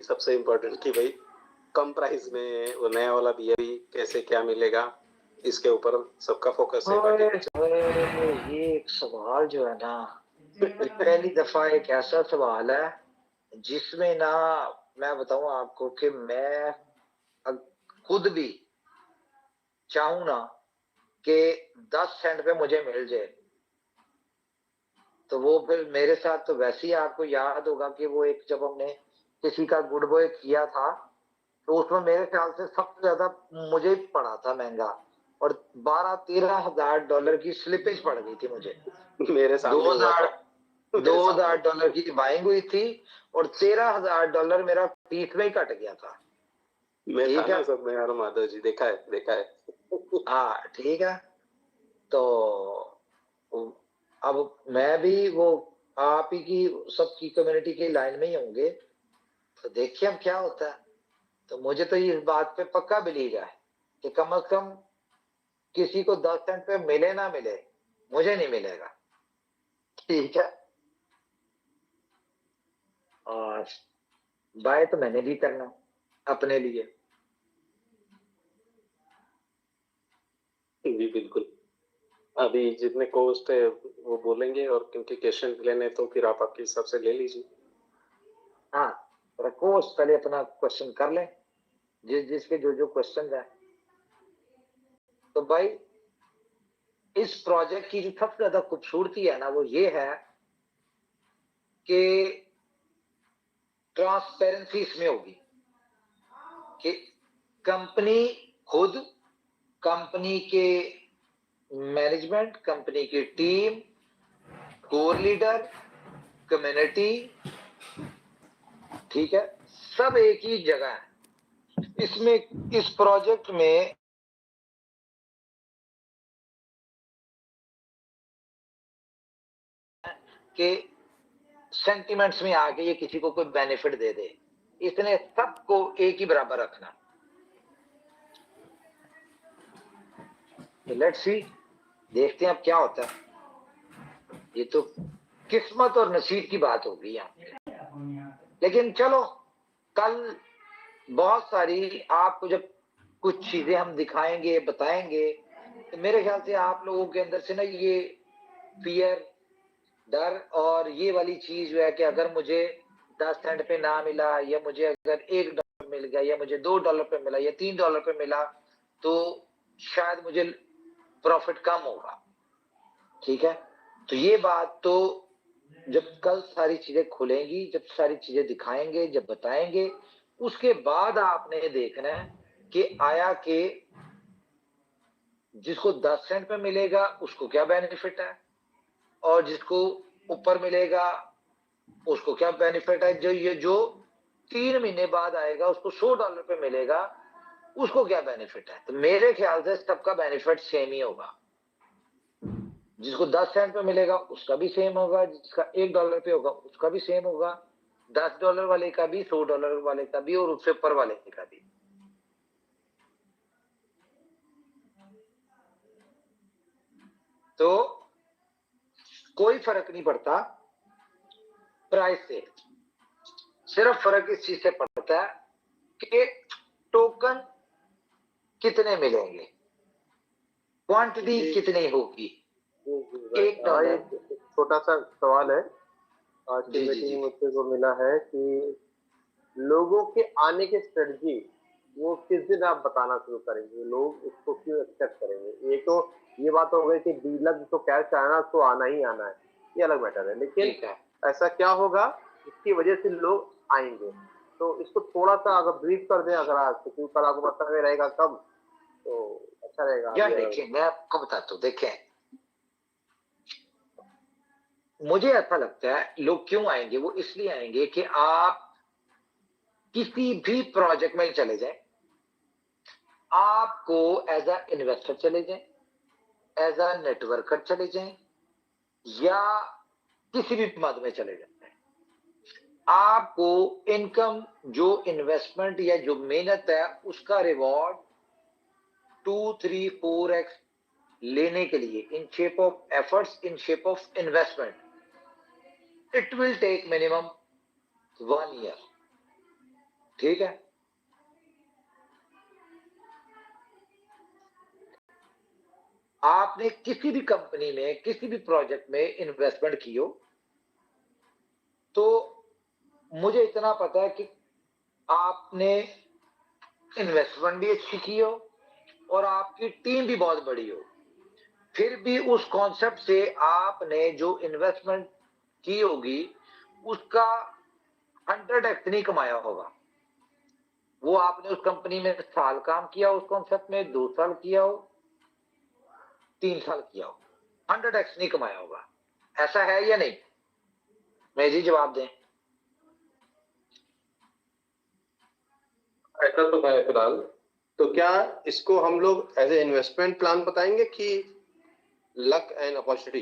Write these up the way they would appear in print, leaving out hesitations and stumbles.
सबसे इम्पोर्टेंट कि भाई कम प्राइस में वो नया वाला बियर भी कैसे क्या मिलेगा, इसके ऊपर सबका फोकस है। ओए बाकी ओए, ये एक सवाल जो है ना, पहली दफा एक ऐसा सवाल है जिसमें ना मैं बताऊं आपको कि मैं खुद भी चाहूं ना कि 10 सेंट पे मुझे मिल जाए, तो वो फिर मेरे साथ तो वैसे ही आपको याद होगा कि वो एक जब हमने किसी का गुड बॉय किया था तो उसमें मेरे ख्याल से सबसे ज्यादा मुझे पड़ा था महंगा, और 12-13 हजार डॉलर की स्लिपेज पड़ गई थी मुझे। मेरे सामने हुआ था। 2000 डॉलर की बाइंग हुई थी और 13,000 डॉलर मेरा फीस में ही कट गया था। मैं था ठीक ना है, सब में यार माधव जी, देखा है। हाँ ठीक है। तो अब मैं भी वो आप ही की सबकी कम्युनिटी की लाइन में ही होंगे, तो देखिए अब क्या होता है। तो मुझे तो इस बात पे पक्का बिलीव है कि कम से कम किसी को 10 सेंट पे मिले ना मिले, मुझे नहीं मिलेगा। ठीक है, और बाय तो मैंने भी करना अपने लिए। जी बिल्कुल। अभी जितने कोस्ट है वो बोलेंगे, और क्योंकि क्वेश्चन लेने तो फिर आप आपके हिसाब से ले लीजिए। हाँ, कोर्स पहले अपना क्वेश्चन कर लें, जिसके जो जो क्वेश्चन है। तो भाई इस प्रोजेक्ट की जो सबसे ज्यादा खूबसूरती है ना, वो ये है कि ट्रांसपेरेंसी इसमें होगी कि कंपनी खुद, कंपनी के मैनेजमेंट, कंपनी की टीम, कोर लीडर, कम्युनिटी, ठीक है, सब एक ही जगह है इसमें। इस प्रोजेक्ट में कि सेंटिमेंट्स में आके ये किसी को कोई बेनिफिट दे दे, इसने सबको एक ही बराबर रखना। तो लेट्स सी, देखते हैं अब क्या होता है। ये तो किस्मत और नसीब की बात होगी यहाँ, लेकिन चलो कल बहुत सारी आपको जब कुछ चीजें हम दिखाएंगे, बताएंगे, तो मेरे ख्याल से आप लोगों के अंदर से ना ये फियर, डर और ये वाली चीज जो है कि अगर मुझे 10 सेंट पे ना मिला, या मुझे अगर $1 मिल गया, या मुझे $2 पे मिला, या $3 पे मिला, तो शायद मुझे प्रॉफिट कम होगा। ठीक है, तो ये बात तो जब कल सारी चीजें खुलेंगी, जब सारी चीजें दिखाएंगे, जब बताएंगे, उसके बाद आपने देखना है कि आया कि जिसको 10 सेंट पे मिलेगा उसको क्या बेनिफिट है, और जिसको ऊपर मिलेगा उसको क्या बेनिफिट है, जो 3 महीने बाद आएगा उसको $100 पे मिलेगा, उसको क्या बेनिफिट है। तो मेरे ख्याल से सबका बेनिफिट सेम ही होगा। जिसको 10 सेंट पे मिलेगा उसका भी सेम होगा, जिसका $1 पे होगा उसका भी सेम होगा, $10 वाले का भी, $100 वाले का भी, और उससे ऊपर वाले का भी। तो कोई फर्क नहीं पड़ता प्राइस से, सिर्फ फर्क इस चीज से पड़ता है कि टोकन कितने मिलेंगे, क्वांटिटी कितनी होगी। $1 छोटा सा सवाल है आज की जी जी मीटिंग जी में मुझसे को मिला है कि लोगों के आने की स्ट्रेटजी वो किस दिन आप बताना शुरू करेंगे, लोग इसको क्यों एक्सेप्ट करेंगे। ये तो ये बात हो गई कि डीलर जिसको कैश आना उसको आना ही आना है, ये अलग मैटर है, लेकिन ऐसा क्या होगा जिसकी वजह से लोग आएंगे। तो इसको थोड़ा सा अगर ब्रीफ कर दें अगर आज, क्योंकि कल आपको पता नहीं रहेगा कब, तो अच्छा रहेगा। यार देखिए मैं आपको बताता हूँ, देखें मुझे ऐसा लगता है लोग क्यों आएंगे, वो इसलिए आएंगे कि आप किसी भी प्रोजेक्ट में चले जाएं, आपको एज अ इन्वेस्टर चले जाएं, एज अ नेटवर्कर चले जाएं, या किसी भी मद में चले जाएं, आपको इनकम, जो इन्वेस्टमेंट या जो मेहनत है उसका रिवॉर्ड 2-3-4x लेने के लिए, in shape of efforts, in shape of investment, it will take minimum 1 year। ठीक है, आपने किसी भी कंपनी में किसी भी प्रोजेक्ट में इन्वेस्टमेंट की हो तो मुझे इतना पता है कि आपने इन्वेस्टमेंट भी अच्छी की हो और आपकी टीम भी बहुत बड़ी हो, फिर भी उस कॉन्सेप्ट से आपने जो इन्वेस्टमेंट की होगी उसका 100x नहीं कमाया होगा। वो आपने उस कंपनी में साल काम किया, उस कॉन्सेप्ट में 2 साल किया हो, 3 साल किया हो, 100x नहीं कमाया होगा। ऐसा है या नहीं? मैं जी जवाब दें। ऐसा तो है फिलहाल। तो क्या इसको हम लोग एज ए इन्वेस्टमेंट प्लान बताएंगे कि लक एंड अपॉर्चुनिटी,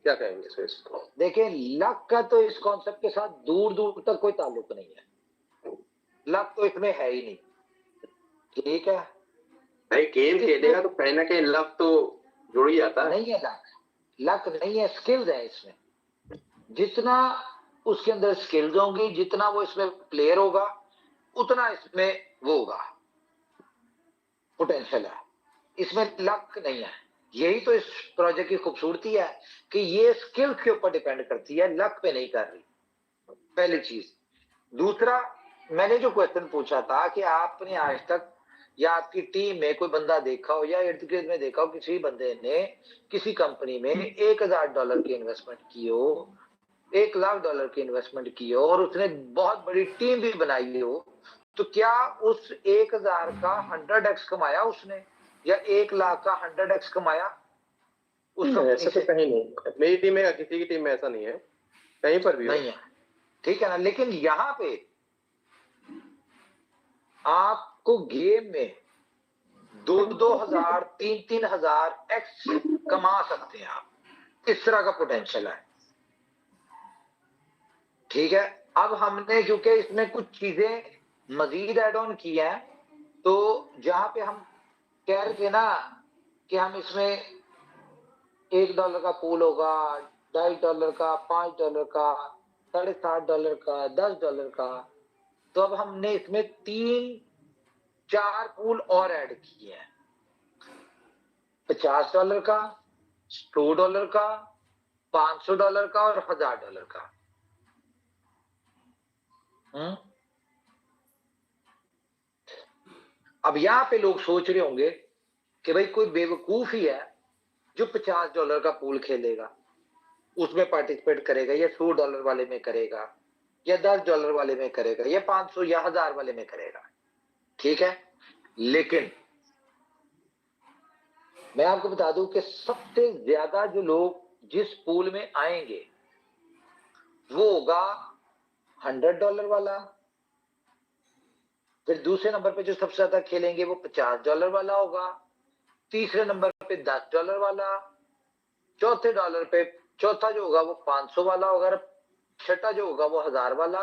क्या कहेंगे इसको? देखिए, लक का तो इस कॉन्सेप्ट के साथ दूर दूर तक कोई ताल्लुक नहीं है, लक तो इसमें है ही नहीं। ठीक है, भाई गेम खेलेगा तो कहीं ना कहीं लक तो जुड़ ही जाता है। नहीं है लक, लक नहीं है, स्किल्स है इसमें। जितना उसके अंदर स्किल्स होंगी, जितना वो इसमें प्लेयर होगा, उतना इसमें वो होगा, पोटेंशियल है। इसमें लक नहीं है। यही तो इस प्रोजेक्ट की खूबसूरती है कि ये स्किल्स के ऊपर डिपेंड करती है, लक पे नहीं कर रही, पहली चीज। दूसरा, मैंने जो क्वेश्चन पूछा था कि आपने आज तक या आपकी टीम में कोई बंदा देखा हो या इर्द गिर्द में देखा हो किसी बंदे ने किसी कंपनी में $1000 की इन्वेस्टमेंट की हो, $1,00,000 की इन्वेस्टमेंट की हो और उसने बहुत बड़ी टीम भी बनाई हो, तो क्या उस 1000 का 100x कमाया उसने या 1,00,000 का 100x कमाया उस कंपनी ऐसा तो से? कहीं नहीं, मेरी टीम में किसी की टीम में ऐसा नहीं है, कहीं पर भी नहीं है, ठीक है ना। लेकिन यहां पे आपको गेम में 2,000 3,000 एक्स कमा सकते हैं आप, इस तरह का पोटेंशियल है। ठीक है, अब हमने क्योंकि इसमें कुछ चीजें मजीद ऐड ऑन की हैं, तो जहां पे हम कह रहे थे ना कि हम इसमें $1 का पूल होगा, $2.5 का, $5 का, $7.5 का, $10 का, तो अब हमने इसमें 3-4 पूल और ऐड किए हैं, $50 का, $100 का, $500 का और $1,000 का। अब यहां पे लोग सोच रहे होंगे कि भाई कोई बेवकूफ ही है जो $50 का पूल खेलेगा, उसमें पार्टिसिपेट करेगा, या $100 वाले में करेगा, या $10 वाले में करेगा, या 500 या 1000 वाले में करेगा। ठीक है, लेकिन मैं आपको बता दूं कि सबसे ज्यादा जो लोग जिस पूल में आएंगे वो होगा $100 वाला, फिर दूसरे नंबर पे जो सबसे ज्यादा खेलेंगे वो $50 वाला होगा, तीसरे नंबर पे $10 वाला, चौथे डॉलर पे चौथा जो होगा वो 500 वाला होगा, छठा जो होगा वो 1000 वाला,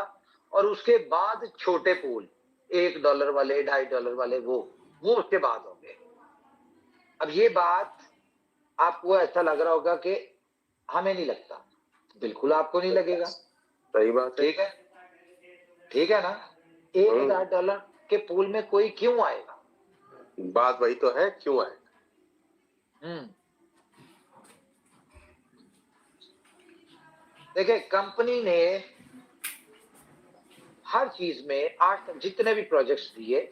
और उसके बाद छोटे पूल $1 वाले, $2.5 वाले, वो उसके बाद होंगे। अब ये बात आपको ऐसा लग रहा होगा कि हमें नहीं लगता, बिल्कुल आपको नहीं लगेगा, सही बात है। ठीक है, ठीक है ना। $1,000 के पूल में कोई क्यों आएगा? बात वही तो है, क्यों आए? देखिए, कंपनी ने हर चीज में आज तक जितने भी प्रोजेक्ट्स दिए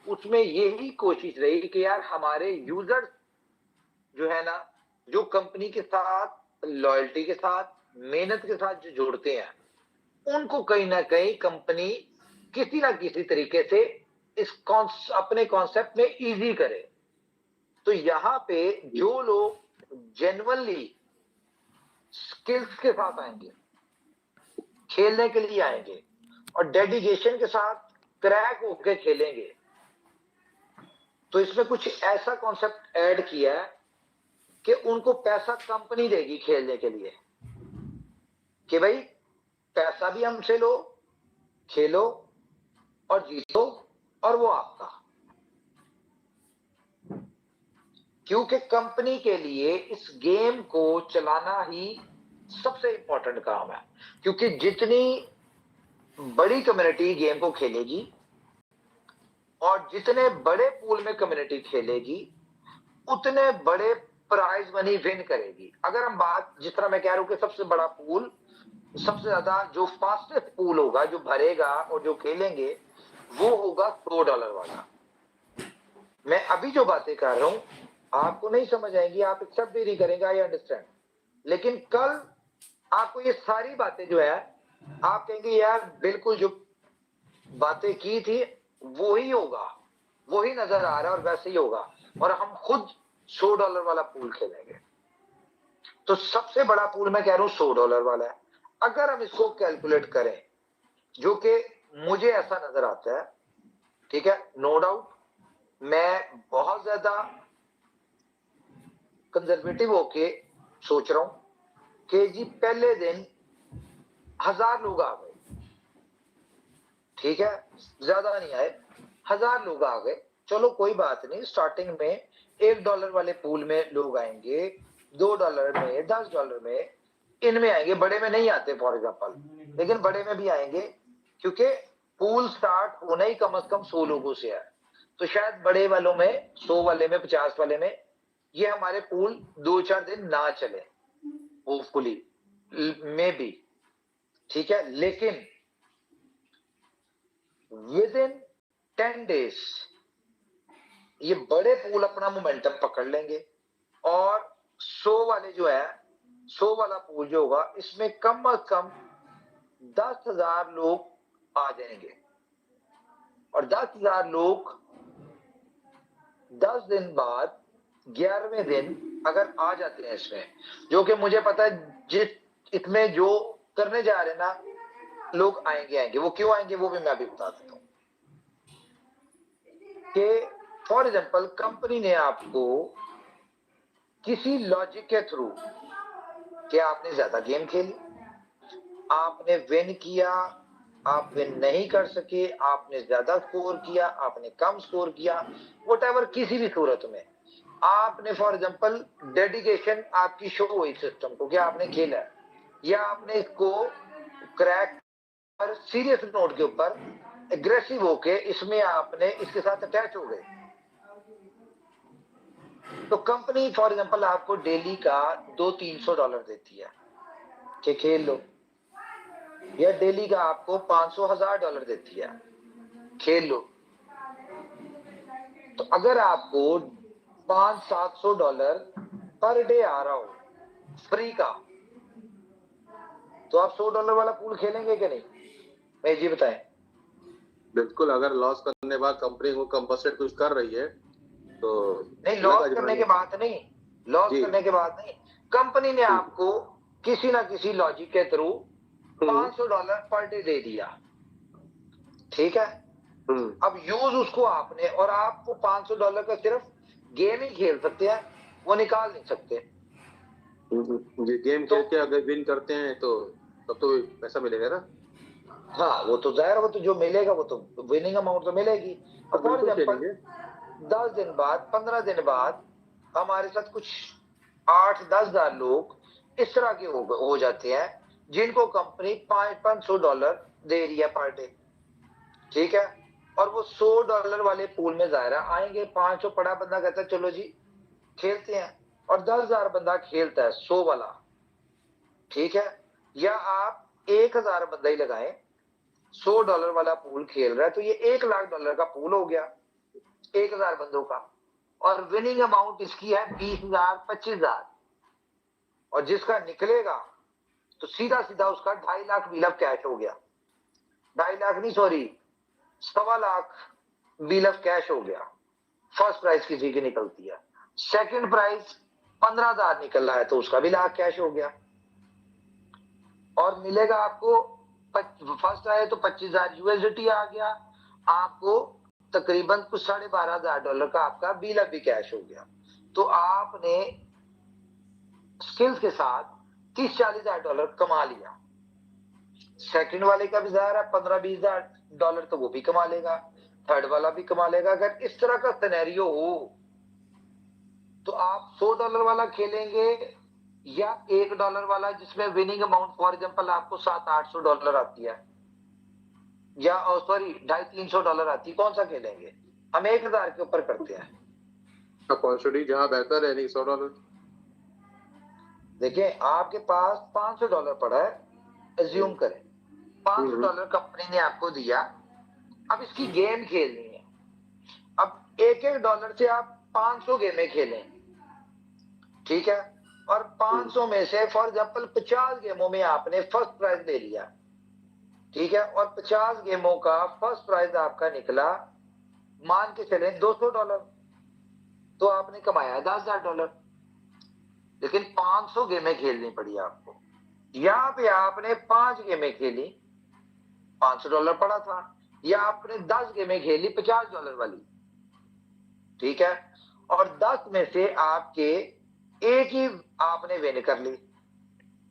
उसमें यही कोशिश रही कि यार हमारे यूजर जो है ना, जो कंपनी के साथ लॉयल्टी के साथ मेहनत के साथ जो जोड़ते हैं, उनको कहीं ना कहीं कंपनी किसी ना किसी तरीके से इस अपने कॉन्सेप्ट में इजी करे। तो यहाँ पे जो लोग जेन्युइनली स्किल्स के साथ आएंगे, खेलने के लिए आएंगे और डेडिकेशन के साथ क्रैक होके खेलेंगे, तो इसमें कुछ ऐसा कॉन्सेप्ट ऐड किया है कि उनको पैसा कंपनी देगी खेलने के लिए, कि भाई पैसा भी हमसे लो, खेलो और जीतो, और वो आपका। क्योंकि कंपनी के लिए इस गेम को चलाना ही सबसे इंपॉर्टेंट काम है, क्योंकि जितनी बड़ी कम्युनिटी गेम को खेलेगी और जितने बड़े पूल में कम्युनिटी खेलेगी उतने बड़े प्राइज मनी विन करेगी। अगर हम बात, जिस तरह मैं कह रहा हूं कि सबसे बड़ा पूल, सबसे ज्यादा जो फास्टेस्ट पूल होगा, जो भरेगा और जो खेलेंगे, वो होगा $100 वाला। मैं अभी जो बातें कर रहा हूं आपको नहीं समझ आएंगी, आप एक्सेप्ट भी नहीं करेंगे, आई अंडरस्टैंड। लेकिन कल आपको ये सारी बातें जो है आप कहेंगे यार बिल्कुल जो बातें की थी वो ही होगा, वही नजर आ रहा है और वैसे ही होगा, और हम खुद $100 वाला पूल खेलेंगे। तो सबसे बड़ा पूल मैं कह रहा हूं $100 वाला है। अगर हम इसको कैलकुलेट करें, जो कि मुझे ऐसा नजर आता है, ठीक है, नो डाउट मैं बहुत ज्यादा कंजर्वेटिव होके सोच रहा हूं कि जी पहले दिन 1000 लोग आ गए, ठीक है, ज्यादा नहीं आए, 1000 लोग आ गए, चलो कोई बात नहीं। स्टार्टिंग में $1 वाले पूल में लोग आएंगे, $2 में, $10 में, इनमें आएंगे, बड़े में नहीं आते फॉर एग्जाम्पल, लेकिन बड़े में भी आएंगे, क्योंकि पूल स्टार्ट होना ही कम से कम 100 लोगों से है। तो शायद बड़े वालों में, 100 वाले में, 50 वाले में, ये हमारे पूल 2-4 दिन ना चले, होपफुली, मे बी, ठीक है। लेकिन विद इन 10 डेज ये बड़े पूल अपना मोमेंटम पकड़ लेंगे, और 100 वाले जो है, 100 वाला पूल जो होगा, इसमें कम से कम 10,000 लोग आ जाएंगे, और 10,000 लोग 10 दिन बाद 11वें दिन अगर आ जाते हैं इसमें, जो कि मुझे पता है जिस इसमें जो करने जा रहे हैं ना लोग आएंगे, वो क्यों आएंगे वो भी मैं अभी बता देता हूं। कि फॉर एग्जाम्पल कंपनी ने आपको किसी लॉजिक के थ्रू, कि आपने ज्यादा गेम खेली, आपने विन किया, आप विन नहीं कर सके, आपने ज्यादा स्कोर किया, आपने कम स्कोर किया, वोटेवर, किसी भी सूरत में आपने फॉर एग्जांपल डेडिकेशन आपकी शो हुई सिस्टम को, क्या आपने खेला, या आपने इसको क्रैक पर सीरियस नोट के ऊपर एग्रेसिव होके इसमें आपने इसके साथ अटैच हो गए, तो कंपनी फॉर एग्जांपल आपको डेली का $200-300 देती है कि खेल लो, या डेली का आपको $500-1000 देती है, खेल लो। तो अगर आपको $500-700 पर डे आ रहा हो फ्री का, तो आप $100 वाला पूल खेलेंगे कि नहीं, मैं जी बताएं। बिल्कुल, अगर लॉस करने के बाद कंपनी को कंपनसेट कुछ कर रही है तो नहीं, लॉस करने के बाद नहीं, लॉस करने के बाद नहीं, कंपनी ने आपको किसी ना किसी लॉजिक के थ्रू $500 पर डे दे दिया, ठीक है। अब यूज उसको आपने, और आपको $500 का सिर्फ गेम ही खेल सकते हैं, वो निकाल नहीं सकते। गेम खेल के अगर विन करते हैं तो तब तो पैसा मिलेगा ना। हाँ, वो तो जाहिर, वो तो जो मिलेगा वो तो विनिंग अमाउंट तो मिलेगी। अब फॉर एग्जाम्पल 10 दिन बाद, 15 दिन बाद हमारे साथ कुछ 8-10 हजार लोग इस तरह के हो जाते हैं जिनको कंपनी $500 दे रही है पर डे, ठीक है। और वो $100 वाले पूल में जाहिर आएंगे, 500 पड़ा बंदा कहता है चलो जी खेलते हैं, और 10,000 बंदा खेलता है 100 वाला, ठीक है। या आप 1,000 बंदा ही लगाएं, $100 वाला पूल खेल रहा है, तो ये $1,00,000 का पूल हो गया 1,000 बंदों का, और विनिंग अमाउंट इसकी है 20,000, 25,000, और जिसका निकलेगा तो सीधा सीधा उसका 2.5 लाख बिल ऑफ कैश हो गया, 2.5 लाख नहीं, sorry, 1.25 lakh bill of cash हो गया। फर्स्ट प्राइज किसी की निकलती है, सेकंड प्राइज 15,000 निकल रहा है तो उसका भी लाख कैश हो गया, और मिलेगा आपको, फर्स्ट आए तो 25,000 USDT आ गया, आपको तकरीबन कुछ $12,500 का आपका बिल भी कैश हो गया। तो आपने स्किल्स के साथ $30-40,000 कमा लिया। सेकंड वाले का भी ज़ाहिर है $15-20,000 तो वो भी कमा लेगा, थर्ड वाला भी कमा लेगा। अगर इस तरह का सिनेरियो हो तो आप $100 वाला खेलेंगे या $1 वाला जिसमें विनिंग अमाउंट फॉर एग्जांपल आपको $700-800 आती है, या सॉरी $250-300 आती है, कौन सा खेलेंगे? हम 1000 के ऊपर करते हैं। अपॉर्चुनिटी जहाँ बेहतर है, नहीं $100। देखिए आपके पास $500 पड़ा है, एज्यूम करें $500 कंपनी ने आपको दिया, अब इसकी गेम खेलनी है। अब $1 से आप 500 गेमें खेलें, ठीक है, और 500 में से फॉर एग्जाम्पल 50 गेमों में आपने फर्स्ट प्राइज ले लिया, ठीक है, और 50 गेमों का फर्स्ट प्राइज आपका निकला, मान के चले $200, तो आपने कमाया $10,000। लेकिन 500 गेमें खेलनी पड़ी आपको। यहाँ पे आपने 5 गेमें खेली, $500 पड़ा था, या आपने 10 गेमें खेली $50 वाली, ठीक है, और 10 में से आपके एक ही आपने विन कर ली,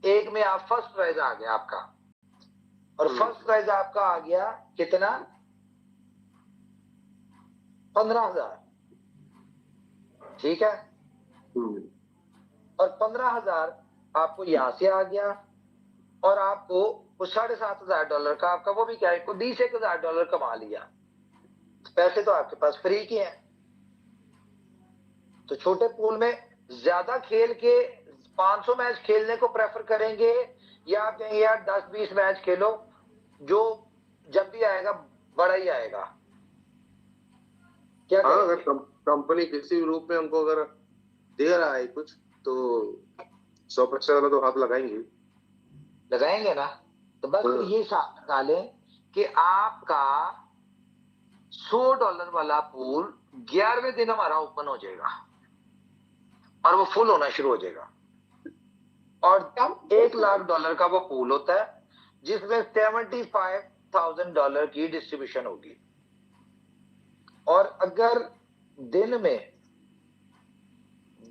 एक में आप फर्स्ट प्राइज आ गया आपका, और फर्स्ट प्राइज आपका आ गया कितना, 15,000, ठीक है, और 15,000 आपको यहां से आ गया, और आपको वो $7,500 का आपका वो भी क्या है, $21,000 कमा लिया। पैसे तो आपके पास फ्री के हैं। तो छोटे पूल में ज्यादा खेल के 500 मैच खेलने को प्रेफर करेंगे, या आप कहेंगे यार 10-20 मैच खेलो, जो जब भी आएगा बड़ा ही आएगा? क्या हाँ, करेंगे? अगर कंपनी किसी भी रूप में हमको अगर दे रहा है कुछ, तो 100% तो हाथ लगाएंगे ना। तो बस फिर ये हिसाब लगा लें कि आपका $100 वाला पूल 11वें दिन हमारा ओपन हो जाएगा और वो फुल होना शुरू हो जाएगा। और $1,00,000 का वो पूल होता है जिसमें $75,000 की डिस्ट्रीब्यूशन होगी। और अगर दिन में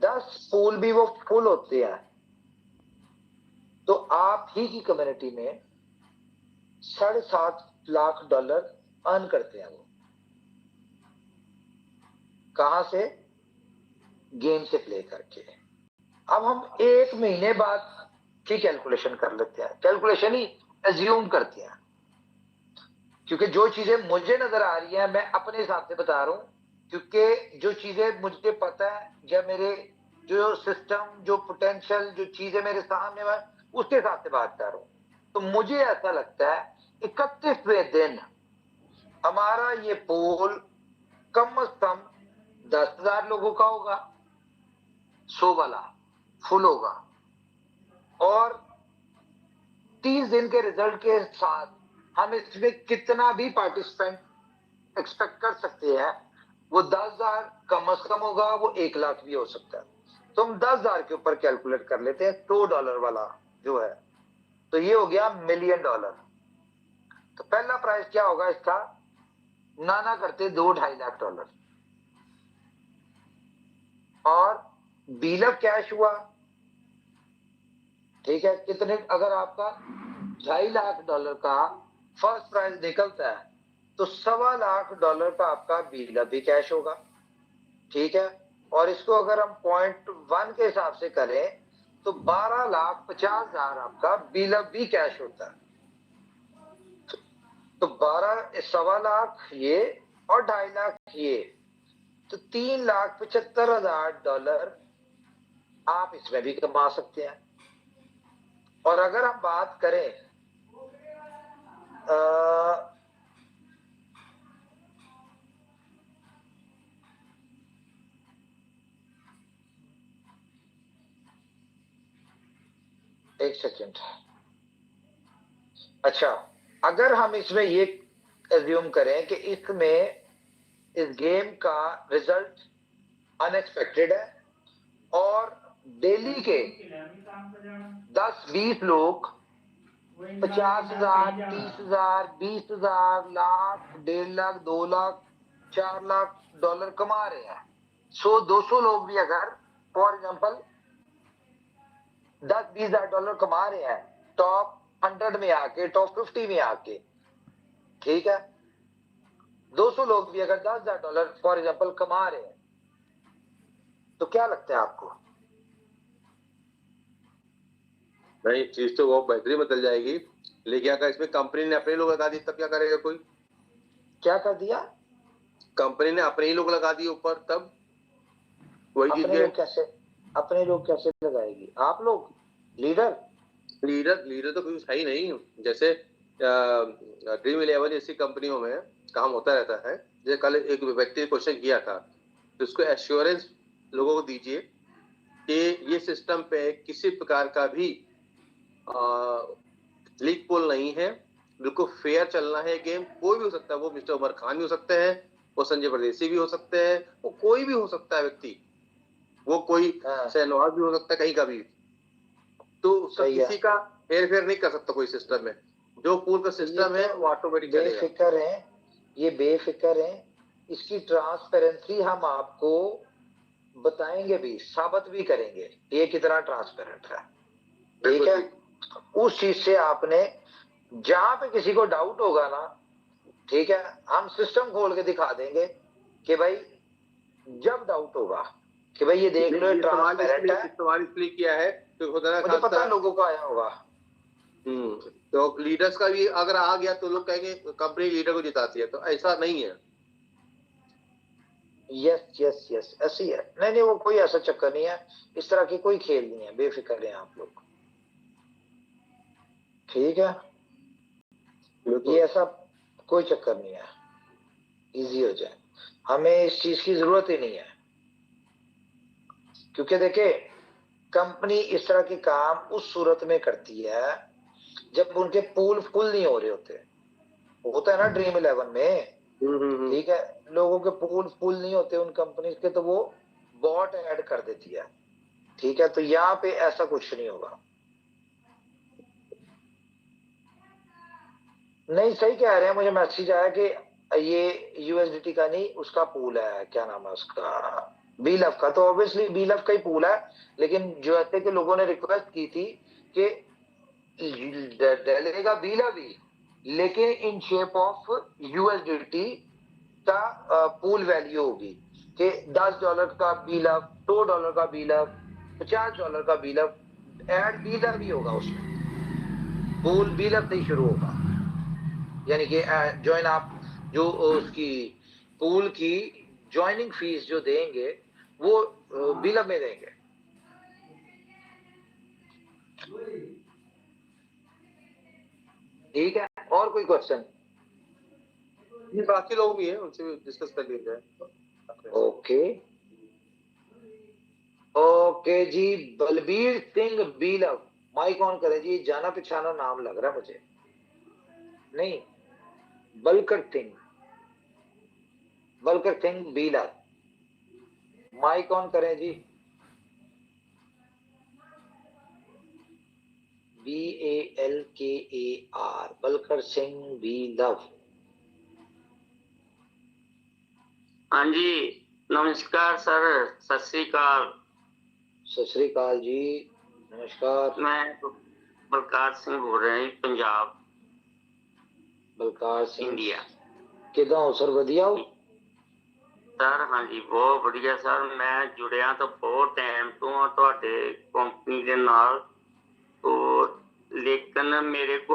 10 पूल भी वो फुल होते हैं तो आप ही की कम्युनिटी में $7.5 लाख अर्न करते हैं। वो कहां से? गेम से प्ले करके। अब हम 1 महीने बाद की कैलकुलेशन कर लेते हैं, कैलकुलेशन ही एज्यूम करते हैं, क्योंकि जो चीजें मुझे नजर आ रही है मैं अपने हिसाब से बता रहा हूं, क्योंकि जो चीजें मुझे पता है या मेरे जो सिस्टम, जो पोटेंशियल, जो चीजें मेरे सामने है, उसके हिसाब से बात कर रहा हूं। तो मुझे ऐसा लगता है 31वें दिन हमारा ये पूल कम से कम 10,000 लोगों का होगा, 100 वाला फुल होगा। और 30 दिन के रिजल्ट के साथ हम इसमें कितना भी पार्टिसिपेंट एक्सपेक्ट कर सकते हैं, वो 10,000 कम से कम होगा, वो 1,00,000 भी हो सकता है। तो हम 10,000 के ऊपर कैलकुलेट कर लेते हैं, $100 वाला जो है, तो ये हो गया $1 मिलियन। तो पहला प्राइस क्या होगा इसका, ना करते $2-2.5 लाख, और बिलअप कैश हुआ, ठीक है, कितने, अगर आपका $2.5 लाख का फर्स्ट प्राइज निकलता है तो $1.25 लाख का आपका बिलअप भी कैश होगा, ठीक है। और इसको अगर हम 0.1 के हिसाब से करें तो 12,50,000 आपका बिलअप भी कैश होता है। तो 1.25 लाख ये और 2.5 लाख ये, तो $3,75,000 आप इसमें भी कमा सकते हैं। और अगर हम बात करें एक सेकेंड, अच्छा, अगर हम इसमें ये एज्यूम करें कि इसमें इस गेम का रिजल्ट अनएक्सपेक्टेड है और डेली के 10-20 लोग 50,000, 30,000, 20,000, लाख, 1.5 लाख, 2 लाख, $4 लाख कमा रहे हैं। 100-200 लोग भी अगर फॉर एग्जाम्पल $10-20,000 कमा रहे हैं टॉप 100 में आके, टॉप 50 में आके, ठीक है, 200 लोग भी अगर $10,000 फॉर एग्जाम्पल कमा रहे हैं, तो क्या लगता है आपको? नहीं, चीज तो बहुत बेहतरीन बदल जाएगी, लेकिन अगर इसमें कंपनी ने अपने लोग लगा दी तब क्या करेगा कोई? क्या कर दिया? कंपनी ने अपने ही लोग लगा दिए ऊपर, तब वही जीत अपने गए। लोग कैसे लगाएगी? आप लोग लीडर लीडर तो कुछ है ही नहीं। जैसे ड्रीम 11 जैसी कंपनियों में काम होता रहता है। जैसे कल एक व्यक्ति ने क्वेश्चन किया था, तो उसको एश्योरेंस लोगों को दीजिए कि ये सिस्टम पे किसी प्रकार का भी लीक पोल नहीं है, बिल्कुल फेयर चलना है गेम। कोई भी हो सकता है, वो मिस्टर उमर खान भी हो सकते हैं, वो संजय परदेसी भी हो सकते हैं, वो कोई भी हो सकता है व्यक्ति, वो कोई शहनवाज भी हो सकता है कहीं का भी। तो उसका किसी का हेर फेर नहीं कर सकता कोई सिस्टम में। जो पूल का सिस्टम है वो ऑटोमेटिक चलेगा। बेफिक्र है, ये बेफिक्र है। इसकी ट्रांसपेरेंसी हम आपको बताएंगे भी, साबित भी करेंगे ये कितना ट्रांसपेरेंट है। ठीक है, उस चीज से आपने जहां पे किसी को डाउट होगा ना, ठीक है, हम सिस्टम खोल के दिखा देंगे कि भाई जब डाउट होगा कि भाई ये देख लो ट्रांसपेरेंट है। इस्तेमाल इसलिए किया है तो मुझे पता है लोगों का आया होगा। तो लीडर्स का भी अगर आ गया तो लोग कहेंगे कंपनी लीडर को जिताती है, तो ऐसा नहीं है। यस यस यस, ऐसी है। नहीं, वो कोई ऐसा चक्कर नहीं है, इस तरह की कोई खेल नहीं है, बेफिक्र हैं आप लोग। ठीक है, ये ऐसा कोई चक्कर नहीं है, इजी हो जाए। हमें इस चीज की जरूरत ही नहीं है, क्योंकि देखे कंपनी इस तरह के काम उस सूरत में करती है जब उनके पूल फुल नहीं हो रहे होता है ना ड्रीम 11 में। ठीक है, लोगों के पूल फुल नहीं होते उन कंपनी के, तो वो बॉट ऐड कर देती है। ठीक है, तो यहाँ पे ऐसा कुछ नहीं होगा। नहीं, सही कह रहे हैं, मुझे मैसेज आया कि ये यूएसडीटी का नहीं, उसका पूल है, क्या नाम है उसका, बीलफ का। तो ऑब्वियसली बीलफ का ही पूल है, लेकिन जो ऐसे के लोगों ने रिक्वेस्ट की थी कि डलेगा बीला भी, लेकिन इन शेप ऑफ यूएसडीटी का पूल वैल्यू होगी कि $10 का बीलफ, $2 का बीलफ, $50 का बीलफ, एड बीलर भी होगा उसमें। पूल बीलफ से ही शुरू होगा, यानी कि ज्वाइन आप जो उसकी पूल की ज्वाइनिंग फीस जो देंगे वो बिलअप में देंगे। ठीक है, और कोई क्वेश्चन? बाकी लोग भी हैं, उनसे भी डिस्कस कर लिया जाए। ओके ओके जी, बलबीर सिंह बीलव, माइक ऑन करें जी। जाना पहचाना नाम लग रहा है मुझे। नहीं, बलकर सिंह बीलव, माइक ऑन करें जी। BALKAR, बलकर सिंह बीलव। हाँ जी, नमस्कार सर, सत श्री अकाल। सत श्री अकाल जी, नमस्कार। मैं बलकार सिंह बोल रहा हूँ, पंजाब, बलकार सिंह, इंडिया। किदा हो सर? वधिया हो सर? हाँ जी, बहुत बढ़िया सर। मैं जुड़िया तो बहुत टाइम तो ਤੁਹਾਡੇ कंपनी के नाल, तो लेकिन मेरे को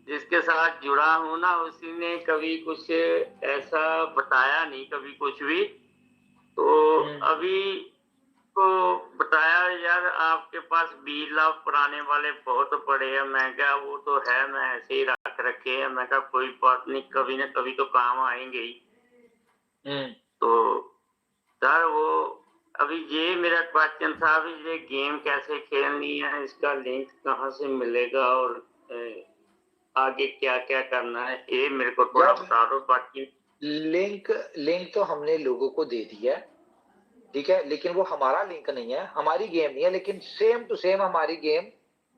जिसके साथ जुड़ा हूँ ना, उसी ने कभी कुछ ऐसा बताया नहीं, कभी कुछ भी। तो अभी तो बताया यार आपके पास बीला पुराने वाले बहुत पड़े हैं। मैं क्या, वो तो है, मैं ऐसे ही रख रखे हैं। मैं क्या, कोई बात नहीं, कभी ना कभी तो काम आएंगे ही। तो सर वो अभी ये मेरा क्वेश्चन था, अभी ये गेम कैसे खेलनी है, इसका लिंक कहाँ से मिलेगा और आगे क्या क्या करना है, ये मेरे को थोड़ा बता दो। बाकी लिंक तो हमने लोगों को दे दिया है, ठीक है, लेकिन वो हमारा लिंक नहीं है, हमारी गेम नहीं है, लेकिन सेम टू सेम हमारी गेम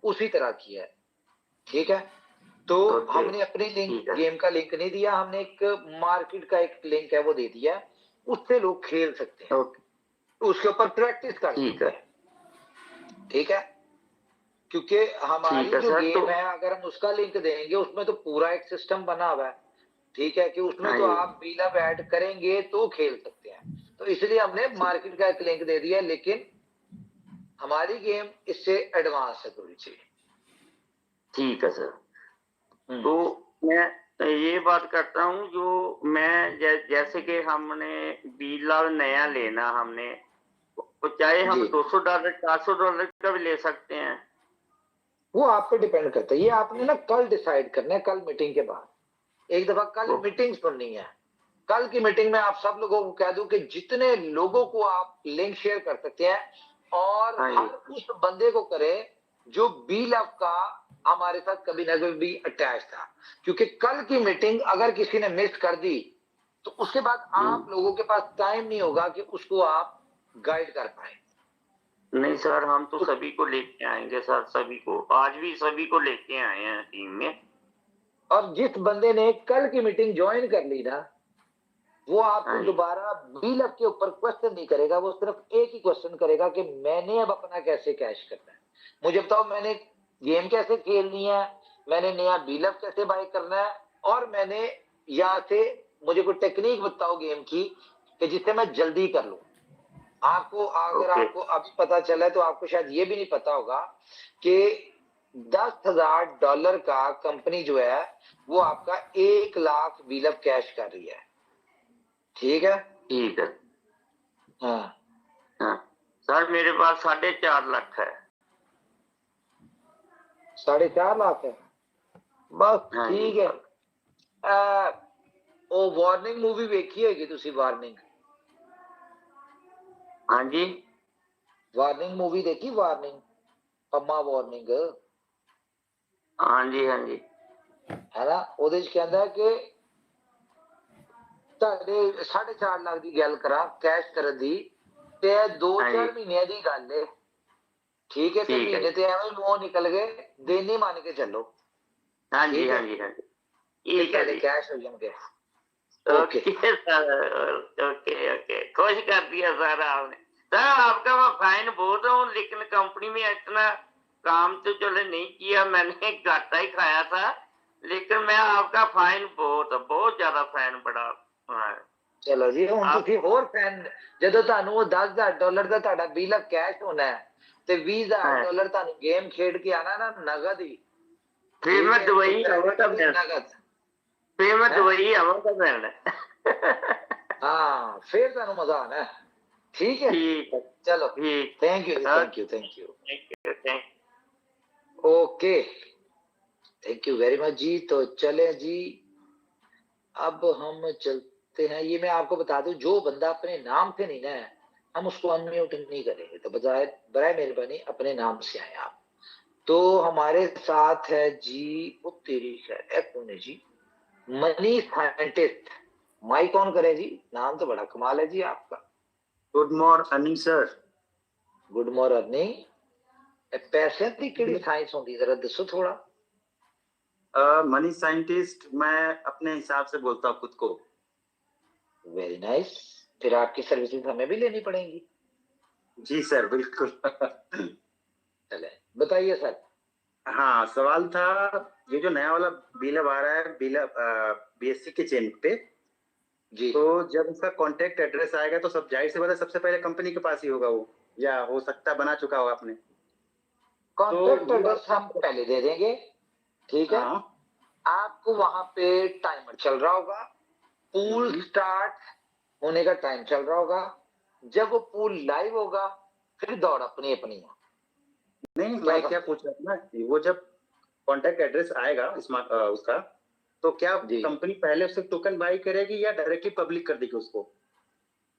उसी तरह की है। ठीक है, तो हमने अपनी लिंक गेम का लिंक नहीं दिया, हमने एक मार्केट का एक लिंक है वो दे दिया है, उससे लोग खेल सकते हैं, उसके ऊपर प्रैक्टिस कर सकते हैं। ठीक है, क्योंकि हमारी जो गेम है, अगर हम उसका लिंक देंगे, उसमें तो पूरा एक सिस्टम बना हुआ है। ठीक है, कि उसमें तो आप बीलअप ऐड करेंगे तो खेल सकते हैं, तो इसलिए हमने मार्केट का एक लिंक दे दिया, लेकिन हमारी गेम इससे एडवांस है थोड़ी सी। ठीक है सर। तो मैं ये बात करता हूँ, जो मैं जैसे कि हमने बीला नया लेना हमने, तो चाहे हम जी। $200 $400 का भी ले सकते हैं। वो आप पे डिपेंड करता है, ये आपने ना कल डिसाइड करना है, कल मीटिंग के बाद। एक दफा कल ओ, मीटिंग सुननी है। कल की मीटिंग में आप सब लोगों को कह दूं कि जितने लोगों को आप लिंक शेयर कर सकते हैं और हाँ जी, हर उस बंदे को करें जो बी लव का हमारे साथ कभी ना कभी भी अटैच था। क्योंकि कल की मीटिंग अगर किसी ने मिस कर दी तो उसके बाद आप लोगों के पास टाइम नहीं होगा कि उसको आप गाइड कर पाए। नहीं सर, हम तो सभी को लेके आएंगे सर, सभी को, आज भी सभी को लेके आए हैं टीम में। और जिस बंदे ने कल की मीटिंग ज्वाइन कर ली ना, वो आपको हाँ जी, दोबारा बीलअप के ऊपर क्वेश्चन नहीं करेगा, वो सिर्फ एक ही क्वेश्चन करेगा कि मैंने अब अपना कैसे कैश करना है, मुझे बताओ मैंने गेम कैसे खेलनी है, मैंने नया बीलअप कैसे बाय करना है, और मैंने यहाँ से मुझे कोई टेक्निक बताओ गेम की कि जिससे मैं जल्दी कर लूं। आपको अगर ओके, आपको अभी पता चला है तो आपको शायद ये भी नहीं पता होगा कि $10,000 का कंपनी जो है वो आपका 1 लाख बीलअप कैश कर रही है। ठीक है। ठीक है। हाँ, हाँ सर, मेरे पास 4.5 लाख है। 4.5 लाख है, बस हाँ जी, ठीक है। ਉਹ ਵਾਰਨਿੰਗ मूवी ਵੇਖੀ ਹੋਏਗੀ ਤੁਸੀਂ? हाँ जी, ਵਾਰਨਿੰਗ मूवी देखी? वार्निंग, ਪੰਮਾ वार्निंग हाँ जी, हाँ जी, है ना, ਉਹਦੇ ਚ ਕਹਿੰਦਾ ਕਿ ਤੁਹਾਡੇ 4.5 ਲੱਖ ਦੀ ਗੱਲ ਕਰਾਂ ਕੈਸ਼ ਕਰਨ ਦੀ ਤੇ हाँ 2-4 जी, ਮਹੀਨਿਆਂ ਦੀ ਗੱਲ ਹੈ। ठीक है, ਤੇ ठीक है। ਮਹੀਨੇ ਤੇ ਐਵੇਂ ਮੂੰਹ ਨਿਕਲ ਗਏ, ਦਿਨ ਹੀ ਮੰਨ ਕੇ ਚੱਲੋ। हाँ जी, ठीक हाँ है, जी, हाँ जी, ਤੇ ठीक है ਤੁਹਾਡੇ जी। कैश हो जाएंगे। Okay. Okay sir, okay okay, खुश कर दिया सर आपने। सर आपका मैं फाइन बहुत हूँ, लेकिन कंपनी में इतना काम तो चलो नहीं किया, मैंने घाटा ही खाया था, लेकिन मैं आपका फाइन बहुत ज्यादा फाइन पड़ा। हाँ, ਚਲੋ ਜੀ, ਹੁਣ आप ਤੁਸੀਂ ਹੋਰ ਫੈਨ, ਜਦੋਂ ਤੁਹਾਨੂੰ ਉਹ $10,000 ਦਾ ਤੁਹਾਡਾ ਬਿਲ ਕੈਸ਼ ਹੋਣਾ ਹੈ ਤੇ हाँ, $20,000 ਤੁਹਾਨੂੰ ਗੇਮ ਖੇਡ ਕੇ ਆਣਾ ਨਾ ਨਗਦ ਹੀ। फिर ਠੀਕ मैं ਹੈ, दुबई ਇੱਕ आऊंगा फिर ਨਗਦ फिर मैं ਹੈ। दुबई आऊंगा फिर। ਹਾਂ, ਫਿਰ ਤੁਹਾਨੂੰ ਮਜ਼ਾ ਆਣਾ ਹੈ। ਠੀਕ ਹੈ, ठीक है, चलो, ठीक। Thank you ji, thank you, thank you. Thank okay, thank you very much जी। तो चले जी, अब हम चलते हैं। ये मैं आपको बता दूं, जो बंदा अपने नाम से नहीं ना है, हम उसको अनम्यूट नहीं करेंगे, तो बजाय बराए मेहरबानी अपने नाम से आए आप। तो हमारे साथ है जी, वो तेरी खैर एक कौन है जी, मनी साइंटिस्ट। माइक ऑन करें जी, नाम तो बड़ा कमाल है जी आपका। Good morning sir. Good morning. पैसे की केड़ी साइंस होंदी, जरा दसो थोड़ा। मनी साइंटिस्ट मैं अपने हिसाब से बोलता हूँ खुद को। वेरी नाइस, फिर आपकी सर्विसेज हमें भी लेनी पड़ेंगी। जी सर, बिल्कुल। चले बताइए सर। हाँ, सवाल था, ये जो नया वाला बीलअप आ रहा है, बीलअप बीएससी के चेन पे, जी, तो जब उसका कॉन्टेक्ट एड्रेस आएगा तो सब जाहिर सी बात है सबसे पहले कंपनी के पास ही होगा वो, या हो सकता है बना चुका होगा आपने। कॉन्टेक्ट तो ये एड्रेस हम पहले दे देंगे। ठीक है, हाँ, आपको वहां पे टाइमर चल रहा होगा, पूल स्टार्ट होने का टाइम चल रहा होगा। जब वो पूल लाइव होगा फिर दौड़ अपनी अपनी है। नहीं मैं क्या पूछ रहा था ना, वो जब कॉन्टेक्ट एड्रेस आएगा उसका, तो क्या जी, कंपनी पहले उससे टोकन बाई करेगी या डायरेक्टली पब्लिक कर देगी उसको?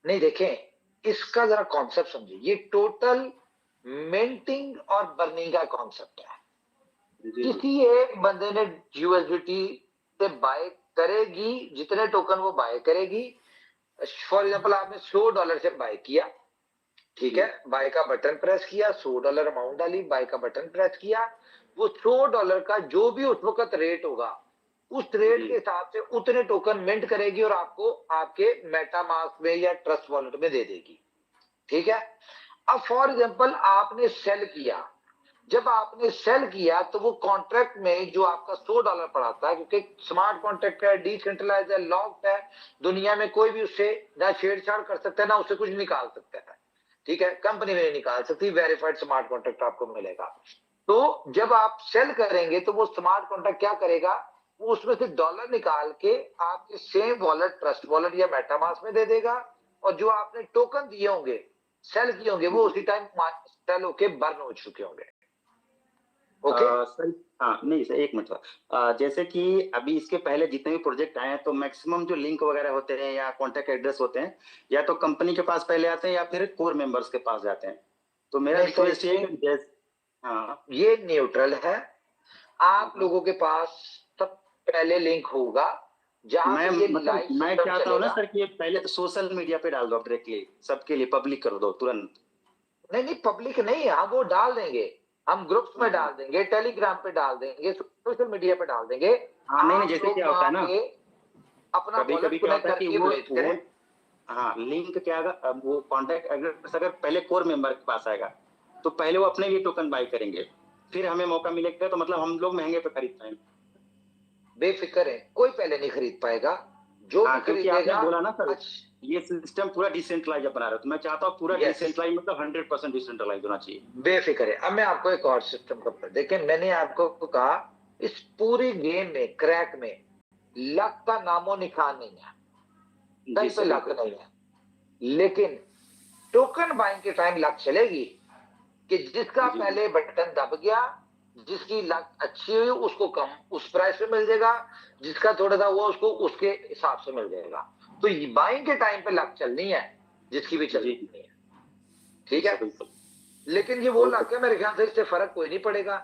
नहीं देखें, इसका जरा कॉन्सेप्ट समझिए, ये टोटल मिंटिंग और बर्निंग का कॉन्सेप्ट है। जी, किसी एक बंदे ने यूएसडीटी से बाय करेगी, जितने टोकन वो बाय करेगी, फॉर एग्जांपल आपने $100 से बाय किया, ठीक है, बाय का बटन प्रेस किया, $100 अमाउंट डाली, बाय का बटन प्रेस किया, वो $100 का जो भी उस वक्त रेट होगा, उस रेट के हिसाब से उतने टोकन मिंट करेगी और आपको आपके मेटामास्क में या ट्रस्ट वॉलेट में दे देगी। ठीक है, अब फॉर एग्जांपल आपने सेल किया, जब आपने सेल किया तो वो कॉन्ट्रैक्ट में जो आपका $100 पड़ा था, क्योंकि स्मार्ट कॉन्ट्रैक्ट है, डिसेंट्रलाइज्ड है, लॉक्ड है, दुनिया में कोई भी उससे ना छेड़छाड़ कर सकता है ना उससे कुछ निकाल सकता है। ठीक है, कंपनी में नहीं निकाल सकती, वेरीफाइड स्मार्ट कॉन्ट्रैक्ट आपको मिलेगा। तो जब आप सेल करेंगे तो वो स्मार्ट कॉन्ट्रैक्ट क्या करेगा, उसमें से डॉलर निकाल के आपके सेम वॉलेट, ट्रस्ट वॉलेट या मेटामास्क में दे देगा, और जो आपने टोकन दिए होंगे, सेल किए होंगे, वो उसी टाइम सेल होके बर्न हो चुके होंगे। ओके सर, हाँ नहीं सर, एक मिनट सर। जैसे कि अभी इसके पहले जितने भी प्रोजेक्ट आए हैं तो मैक्सिमम जो लिंक वगैरह होते हैं या कॉन्टेक्ट एड्रेस होते हैं, या तो कंपनी के पास पहले आते हैं या फिर कोर मेंबर्स के पास जाते हैं। तो मेरा नहीं सर, रिक्वेस्ट ये है कि हाँ ये न्यूट्रल है। आप लोगों के पास सब पहले लिंक होगा जहां मैं से ये मतलब लाइव मैं सिस्टम चाहता हूँ ना चलेगा। सर कि ये पहले तो सोशल मीडिया पे डाल दो आप डायरेक्टली, सबके लिए पब्लिक कर दो तुरंत। नहीं, पब्लिक नहीं, हम वो डाल देंगे, हम ग्रुप्स में हाँ डाल देंगे, टेलीग्राम पे डाल देंगे, सोशल मीडिया पे डाल देंगे। हाँ, नहीं आप जैसे लोग क्या होता है वहां ना, पे अपना कभी कभी वॉलेट क्या कनेक्ट होता है कि करके वो भेज वो करें। हाँ लिंक क्या होगा, अब वो कॉन्टेक्ट एड्रेस अगर पहले कोर मेंबर के पास आएगा तो पहले वो अपने लिए टोकन बाय करेंगे, फिर हमें मौका मिलेगा तो मतलब हम लोग महंगे पे खरीद पाएंगे। बेफिक्र है, कोई पहले नहीं खरीद पाएगा, जो भी हाँ क्योंकि आपने खरीदेगा। बोला ना सर, अच्छा, ये सिस्टम पूरा डिसेंट्रलाइज बना रहे हो, तो मैं चाहता हूँ पूरा यस, डिसेंट्रलाइज मतलब 100% डिसेंट्रलाइज होना चाहिए। बेफिक्र है। अब मैं आपको एक और सिस्टम का देखिए, मैंने आपको कहा इस पूरी गेम में, क्रैक में लक का नामो निशान नहीं है, जी कहीं पे सर लक बिल्कुल। नहीं है। लेकिन टोकन बाइंग के टाइम लक चलेगी कि जिसका जी पहले बटन दब गया, जिसकी लक अच्छी हुई, उसको कम उस प्राइस पे मिल जाएगा, जिसका थोड़ा सा हुआ उसको उसके हिसाब से मिल जाएगा। तो बाइंग के टाइम पे लक चलनी है, जिसकी भी जी चलनी है, जी ठीक है। सर बिल्कुल। लेकिन ये वो ओके। लक है, मेरे ख्याल से इससे फर्क कोई नहीं पड़ेगा,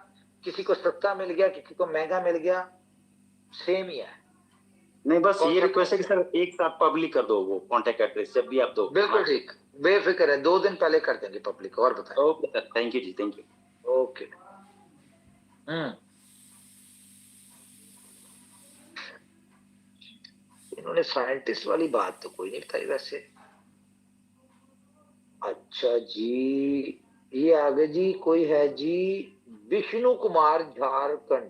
किसी को सस्ता मिल गया, किसी को महंगा मिल गया, सेम ही है, नहीं बस ये कॉन्सेप्ट रिक्वेस्ट है कि कैसे। सर एक साथ पब्लिक कर दो वो कॉन्टेक्ट एड्रेस जब भी आप दो बिल्कुल हमारे। ठीक, बेफिक्र है, 2 दिन पहले कर देंगे पब्लिक। और बताएं। Okay sir, thank you ji, thank you. Okay. इन्होंने साइंटिस्ट वाली बात तो कोई नहीं बताई वैसे। अच्छा जी, ये आगे जी कोई है जी, विष्णु कुमार झारखंड,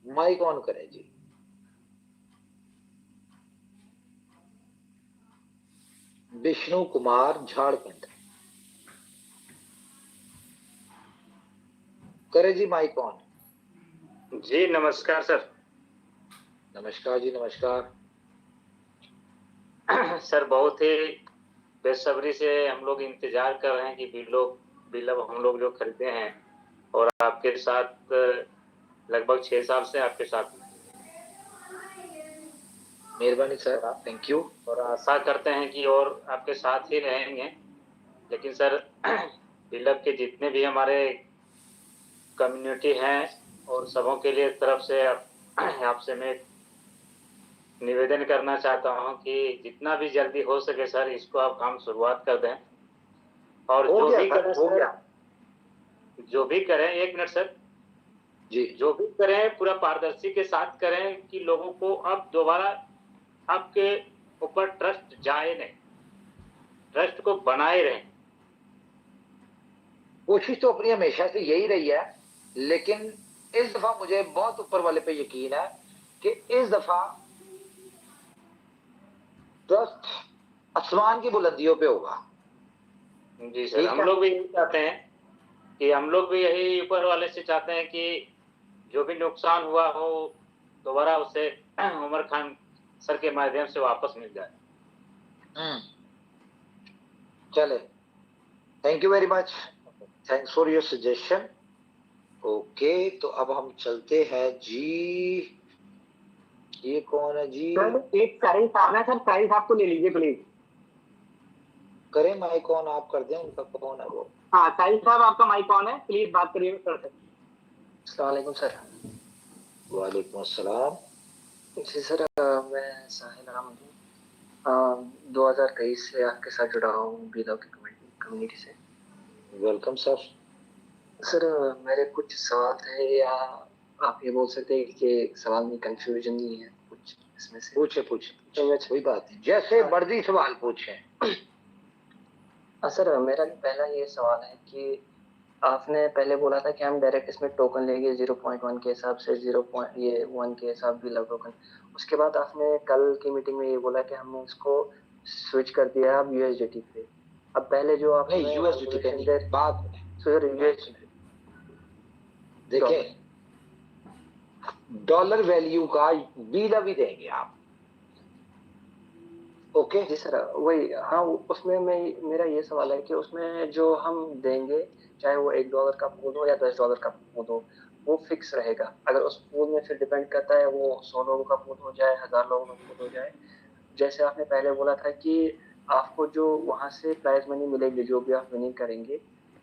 माइक ऑन करें जी। विष्णु कुमार झारखंड, करे जी माइक ऑन। जी नमस्कार सर। नमस्कार जी, नमस्कार। सर बहुत ही बेसब्री से हम लोग इंतजार कर रहे हैं कि बिलब हम लोग जो खरीदे हैं, और आपके साथ लगभग 6 साल से आपके साथ हैं। मेहरबानी सर, थैंक यू। और आशा करते हैं कि और आपके साथ ही रहेंगे। लेकिन सर बिलब के जितने भी हमारे कम्युनिटी हैं और सबों के लिए तरफ से आपसे मैं निवेदन करना चाहता हूं कि जितना भी जल्दी हो सके सर इसको आप काम शुरुआत कर दें। और हो जो गया भी सर, करें हो सर, गया जो भी करें, एक मिनट सर, जी। जो भी करें पूरा पारदर्शी के साथ करें कि लोगों को अब दोबारा आपके ऊपर ट्रस्ट जाए नहीं, ट्रस्ट को बनाए रहें। कोशिश तो अपनी हमेशा से यही रही है, लेकिन इस दफा मुझे बहुत ऊपर वाले पे यकीन है कि इस दफा ट्रस्ट आसमान की बुलंदियों पे होगा। जी सर, ठीक हम है, लोग भी यही चाहते हैं कि हम लोग भी यही ऊपर वाले से चाहते हैं कि जो भी नुकसान हुआ हो दोबारा उसे उमर खान सर के माध्यम से वापस मिल जाए। चले, thank you very much, thanks for your suggestion. Okay, तो अब हम चलते हैं जी। ये कौन है जी? एक साहिल साहब है सर, साहिल साहब को ले लीजिए प्लीज। करें माइक ऑन, आप कर दें, उनका कौन है वो? हाँ साहिल साहब आपका माइक ऑन है, प्लीज बात करिए सर से। अस्सलाम वालेकुम सर। वालेकुम अस्सलाम। जी सर, मैं साहिल अहमद हूँ। 2023 से आपके साथ जुड़ा हूँ बिलव की कम्युनिटी से। Welcome sir. सर मेरे कुछ सवाल थे, या आप ये बोल सकते हैं कि सवाल में कंफ्यूजन नहीं है कुछ इसमें से? पूछे कोई बात नहीं, जैसे मर्जी सवाल पूछे। सर मेरा पहला ये सवाल है कि आपने पहले बोला था कि हम डायरेक्ट इसमें टोकन लेंगे 0.1 के हिसाब से, 0.1 के हिसाब भी लग टोकन। उसके बाद आपने कल की मीटिंग में ये बोला कि हमने इसको स्विच कर दिया अब यूएसडीटी पे। अब पहले जो आपने नहीं, यूएसडीटी पे नहीं, बात सर यूएस देखें, डॉलर वैल्यू का बिल अभी देंगे आप। ओके जी सर, वही हाँ, उसमें मैं मेरा ये सवाल है कि उसमें जो हम देंगे, चाहे वो $1 का पूल हो या $10 का पूल हो, वो फिक्स रहेगा। अगर उस पूल में फिर डिपेंड करता है, वो 100 लोगों का पूल हो जाए, 1000 लोगों का पूल हो जाए। जैसे आपने पहले बोला था कि आपको जो वहां से प्राइज मनी मिलेगी, जो भी आप विनिंग करेंगे,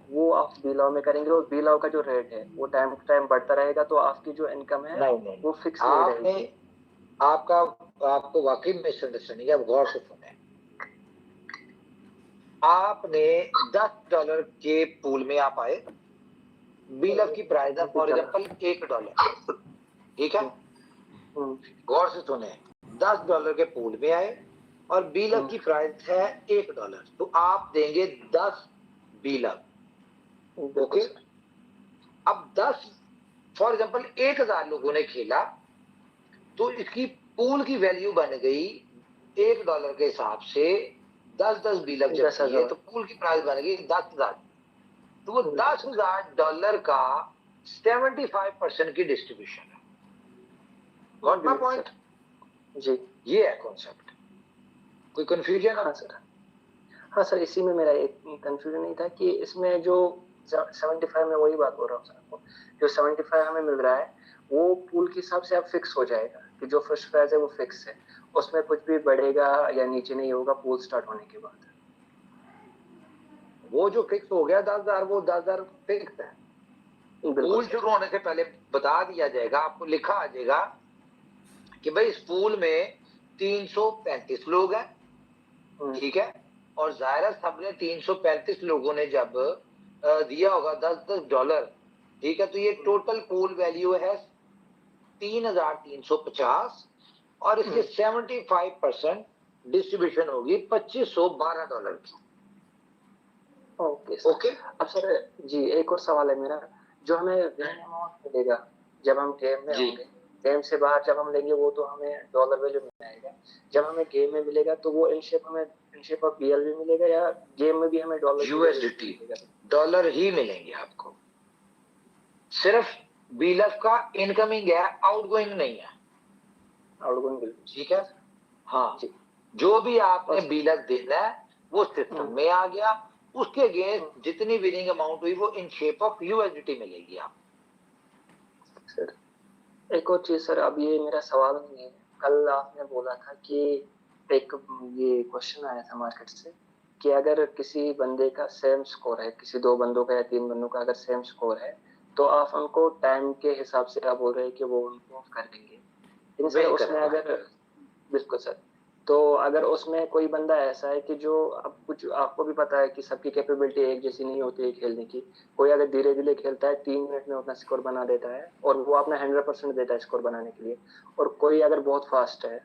वो आप बीलाव में करेंगे, और बीलाव का जो रेट है वो टाइम टू टाइम बढ़ता रहेगा, तो आपकी जो इनकम है नहीं नहीं, वो फिक्स नहीं आपने रहेगी। आपको वाकई मिसअंडरस्टैंडिंग है। आप गौर से सुने, आपने $10 के पूल में आप आए, बिल की प्राइस है फॉर एग्जांपल $1, ठीक है। गौर से सुने, $10 के पूल में आए और बिल की प्राइस है $1, तो आप देंगे 10 बिल। ओके, अब 10 फॉर एग्जांपल 1000 लोगों ने खेला, तो इसकी पूल की वैल्यू बन गई $1 के हिसाब से 10 बिल जब 10,000। किए तो पूल की प्राइस बन गई 10,000। तो वो $10,000 का 75% की डिस्ट्रीब्यूशन है। Got my point? जी, ये है कॉन्सेप्ट। कोई कंफ्यूजन? हाँ सर, हाँ सर, इसी में मेरा एक कंफ्यूजन नहीं था कि इसमें जो 75 में, वही बात बोल रहा हूँ सर आपको, जो 75 हमें मिल रहा है वो पूल के हिसाब से अब फिक्स हो जाएगा कि जो फर्स्ट प्राइज है वो फिक्स है, उसमें कुछ भी बढ़ेगा या नीचे नहीं होगा पूल स्टार्ट होने के बाद। वो जो फिक्स हो गया 10,000, वो 10,000 फिक्स है। पूल शुरू होने से पहले बता दिया जाएगा, आपको लिखा आ जाएगा कि भाई इस पूल में 335 लोग हैं, ठीक है। और जाहिर सबने 335 लोगों ने जब दिया होगा $10, ठीक है, तो ये टोटल पूल वैल्यू है 3,350 और इसके 75% डिस्ट्रीब्यूशन होगी $2,512 की। Okay okay. अब सर जी, एक और सवाल है मेरा, जो हमें विनिंग अमाउंट मिलेगा जब हम गेम में होंगे, गेम से बाहर जब हम लेंगे वो तो हमें डॉलर वैल्यू में आएगा, जब हमें गेम में मिलेगा तो वो इन शेप ऑफ BLV मिलेगा, या गेम में भी हमें डॉलर USDT डॉलर ही मिलेंगे आपको। सिर्फ बीलफ का इनकमिंग है, आउटगोइंग नहीं है। आउटगोइंग बिल, ठीक है। हाँ, जो भी आपने बीलफ देना है वो सिस्टम में आ गया, उसके अगेंस्ट जितनी विनिंग अमाउंट हुई वो इन शेप ऑफ USDT मिलेगी आप। सर एक और चीज सर, अब ये मेरा सवाल नहीं है, कल आपने बोला था कि एक ये क्वेश्चन आया था मार्केट से कि अगर किसी बंदे का सेम स्कोर है, किसी 2 बंदों का या 3 बंदों का अगर सेम स्कोर है, तो आप उनको टाइम के हिसाब से आप बोल रहे हैं कि वो उनको कर देंगे, लेकिन सर उसमें अगर, बिल्कुल सर, तो अगर उसमें कोई बंदा ऐसा है कि जो, अब कुछ आपको भी पता है कि सबकी कैपेबिलिटी एक जैसी नहीं होती है खेलने की, कोई अगर धीरे धीरे खेलता है 3 मिनट में अपना स्कोर बना देता है और वो अपना 100% देता है स्कोर बनाने के लिए, और कोई अगर बहुत फास्ट है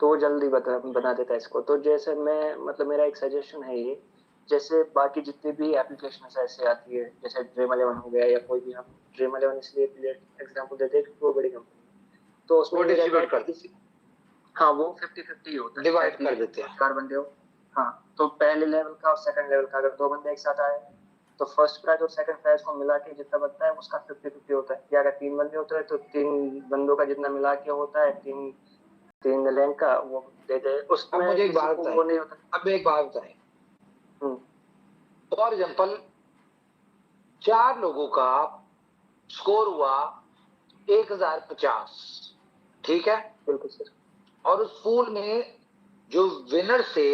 तो जल्दी बना देता है स्कोर। तो जैसे मैं, मतलब मेरा एक सजेशन है ये, जैसे बाकी जितनी भी एप्लीकेशन ऐसे आती है, जैसे Dream11 हो गया या कोई भी, हम Dream11 इसलिए एग्जाम्पल देते हैं क्योंकि वो बड़ी कंपनी, तो उसमें डिस्ट्रीब्यूट कर देती है। हाँ, वो 50-50 होता है, डिवाइड कर देते हैं। 4 बंदे हो, हाँ, तो पहले लेवल का और सेकंड लेवल का अगर 2 बंदे एक साथ आए तो फर्स्ट प्राइज और सेकंड प्राइज को मिला के जितना बनता है उसका 50-50 होता है, या अगर 3 बंदे होते हैं तो 3 बंदों का जितना मिला के होता है, 3 रैंक का वो देते हैं। उसमें मुझे एक बात वो नहीं होता। अब एक बात बताएं, फॉर एग्जांपल 4 लोगों का स्कोर हुआ 1050, ठीक है, बिल्कुल सर, और उस पूल में जो विनर से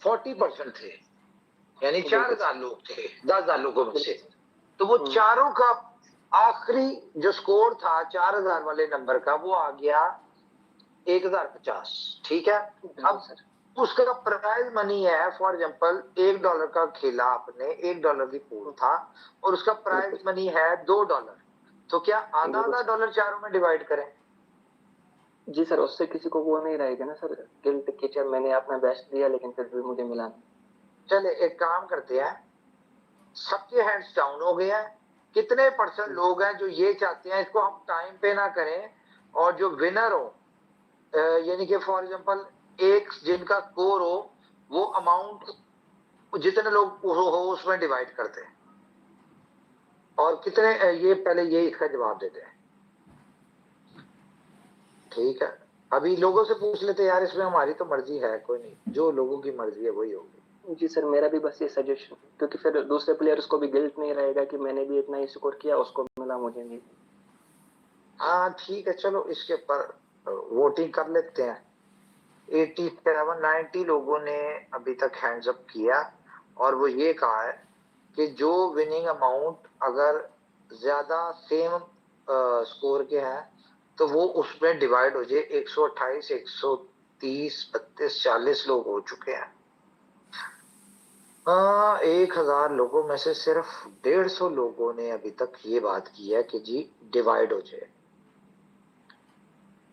40% थे, यानी 4,000 लोग थे 10,000 लोगों में से, तो वो चारों का आखिरी जो स्कोर था 4,000 वाले नंबर का वो आ गया 1,050, ठीक है। अब उसका प्राइज मनी है फॉर एग्जांपल $1 का खेला आपने, $1 की पूल था और उसका प्राइज मनी है $2, तो क्या आधा डॉलर चारों में डिवाइड करें? जी सर, उससे किसी को वो नहीं रहेगा ना सर, गिल्ट कि चल मैंने अपना बेस्ट दिया लेकिन फिर भी मुझे मिला नहीं। चले एक काम करते हैं, सबके हैंड्स डाउन हो गया है, कितने % लोग हैं जो ये चाहते हैं इसको हम टाइम पे ना करें और जो विनर हो, यानी कि फॉर एग्जांपल एक जिनका स्कोर हो वो अमाउंट जितने लोग हो उसमें डिवाइड करते हैं, और कितने ये पहले ये इसका जवाब देते हैं। ठीक है, अभी लोगों से पूछ लेते यार, इसमें हमारी तो मर्जी है कोई नहीं, जो लोगों की मर्जी है वही होगी। जी सर, मेरा भी बस ये सजेशन, क्योंकि फिर दूसरे प्लेयर्स को भी गिल्ट नहीं रहेगा कि मैंने भी इतना ही स्कोर किया, उसको मिला मुझे नहीं। हाँ ठीक है, चलो इसके ऊपर वोटिंग कर लेते हैं। 87-90 लोगों ने अभी तक हैंड्स अप किया और वो ये कहा है कि जो विनिंग अमाउंट अगर ज्यादा सेम स्कोर के हैं तो वो उसमें डिवाइड हो जाए। 128, 130, 32, 40 लोग हो चुके हैं। 1000 लोगों में से सिर्फ 150 लोगों ने अभी तक ये बात की है कि जी डिवाइड हो जाए।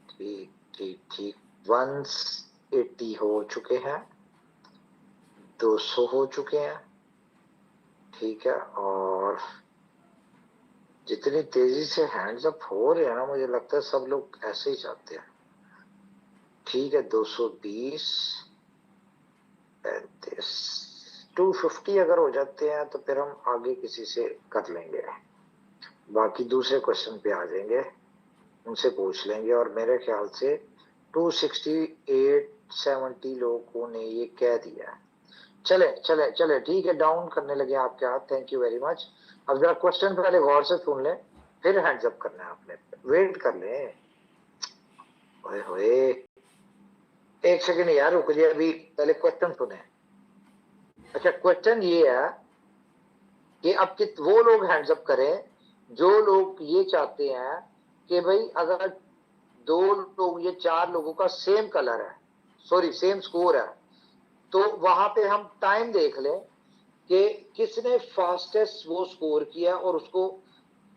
ठीक ठीक ठीक, 180 हो चुके हैं, 200 हो चुके हैं, ठीक है। और जितनी तेजी से हैंड्स अप हो रहे हैं ना, मुझे लगता है सब लोग ऐसे ही चाहते हैं। ठीक है, 220, 35, 250 अगर हो जाते हैं तो फिर हम आगे किसी से कर लेंगे, बाकी दूसरे क्वेश्चन पे आ जाएंगे, उनसे पूछ लेंगे। और मेरे ख्याल से 268, 70 लोगों ने ये कह दिया है। चले चले चले, ठीक है, डाउन करने लगे आपके हाथ, थैंक यू वेरी मच। अब जरा क्वेश्चन पहले गौर से सुन ले, फिर हैंड्स अप करना है आपने, वेट कर ले। ओए होए, एक सेकंड यार रुक जाइए, अभी पहले क्वेश्चन सुने। अच्छा, क्वेश्चन ये है कि अब वो लोग हैंड्स अप करें जो लोग ये चाहते हैं कि भाई अगर 2 लोग, ये 4 लोगों का सेम कलर है, सॉरी सेम स्कोर है, तो वहां पे हम टाइम देख लें कि किसने फास्टेस्ट वो स्कोर किया और उसको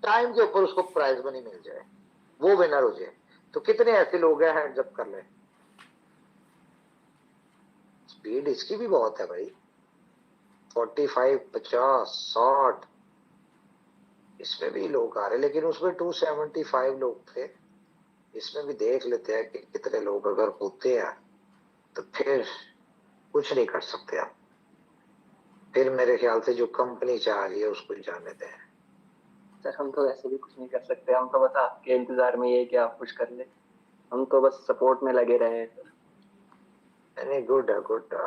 टाइम के ऊपर उसको प्राइज मनी मिल जाए, वो विनर हो जाए। तो कितने ऐसे लोग हैं, हैंड्स अप कर ले। स्पीड इसकी भी बहुत है भाई, 45, 50, 60, इसमें भी लोग आ रहे, लेकिन उसमें 275 लोग थे। इसमें भी देख लेते हैं कि कितने लोग अगर होते हैं तो फिर कुछ नहीं कर सकते आप, फिर मेरे ख्याल से जो कंपनी चाह रही है उसको ही जाने दें। सर हम तो ऐसे भी कुछ नहीं कर सकते, हम तो बस आपके इंतजार में ये कि आप कुछ कर ले, हम तो बस सपोर्ट में लगे रहे हैं। नहीं, गुड है, गुड है।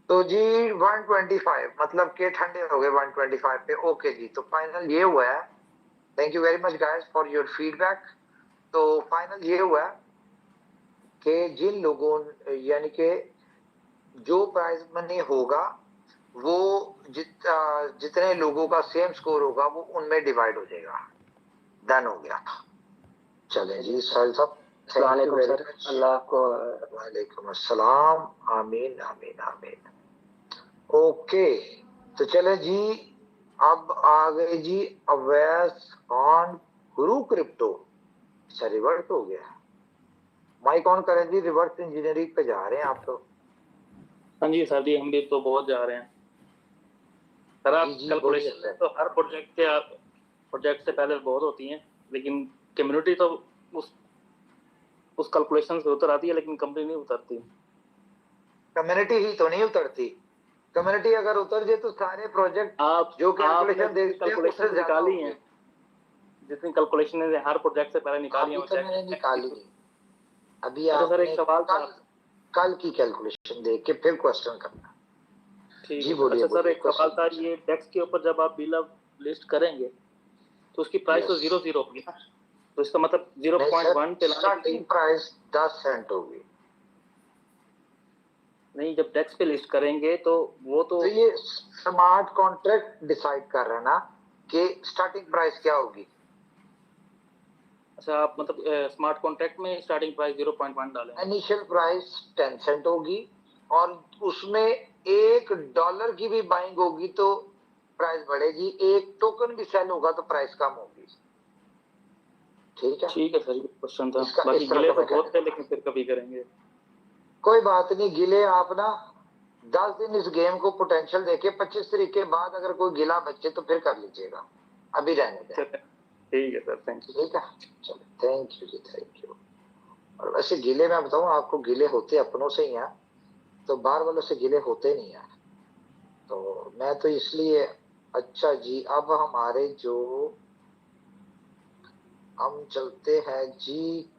तो जी 125 मतलब के ठंडे हो गए 125 पे। ओके जी, तो फाइनल ये हुआ है, thank you very much guys for your feedback. तो फाइनल ये हुआ है कि जिन लोगों, यानी कि जो प्राइज मनी होगा वो जितने लोगों का सेम स्कोर होगा वो उनमें डिवाइड हो जाएगा। डन हो गया। चलें जी साहिल साहब, अस्सलाम वालेकुम सर, अल्लाह आपको। वालेकुम अस्सलाम, आमीन आमीन आमीन। ओके, तो चले जी, अब आ गए जी अवैस खान गुरु क्रिप्टो। अच्छा, रिवर्स हो गया, माइक ऑन करें जी, रिवर्स इंजीनियरिंग पे जा रहे हैं आप तो। हाँ जी सर जी, हम भी तो बहुत जा रहे हैं सर। आप जी, कैलकुलेशन तो हर प्रोजेक्ट से पहले बहुत होती हैं, लेकिन कम्युनिटी तो उस कैलकुलेशन से उतर आती है, लेकिन कंपनी नहीं उतरती। कम्युनिटी ही तो नहीं उतरती, कम्युनिटी अगर उतर जाए तो सारे प्रोजेक्ट आप जो कैलकुलेशन देखते हैं उससे ज्यादा निकाली हैं, जितनी कैलकुलेशन है हर प्रोजेक्ट से पहले निकाली है। अभी तो मैंने निकाली नहीं, अभी अच्छा सर, आपने एक सवाल था। कल की कैलकुलेशन देख के फिर क्वेश्चन करना। ठीक जी है। बोलिए। अच्छा सर, एक सवाल था, ये डेक्स के ऊपर जब आप बिल लिस्ट करेंगे तो उसकी प्राइस तो 0 होगी ना, तो इसका मतलब 0.1 पे स्टार्टिंग प्राइस 10 सेंट होगी। नहीं, जब डेक्स पे लिस्ट करेंगे तो वो तो ये स्मार्ट कॉन्ट्रैक्ट डिसाइड कर रहा है ना कि स्टार्टिंग प्राइस क्या होगी। अच्छा, आप मतलब स्मार्ट कॉन्ट्रैक्ट में स्टार्टिंग प्राइस 0.1 डालेंगे। इनिशियल प्राइस 10 सेंट होगी और उसमें $1 की भी बाइंग होगी तो प्राइस बढ़ेगी, 1 टोकन भी सेल होगा तो प्राइस कम होगी। ठीक है, ठीक है सर, ये क्वेश्चन था। इसका बाकी इस तरह गिले का तो बहुत थे, लेकिन फिर कभी करेंगे। कोई बात नहीं, गिले आप ना 10 दिन इस गेम को पोटेंशियल देके 25 तारीख के बाद अगर कोई गिला बचे तो फिर कर लीजिएगा, अभी रहने दें। ठीक है सर, थैंक यू। ठीक है, चलो thank you ji, thank you. और वैसे गिले मैं बताऊं आपको, गिले होते अपनों से ही हैं, तो बाहर वालों से गिले होते नहीं है। तो मैं तो इसलिए, अच्छा जी अब हमारे जो हम चलते हैं जी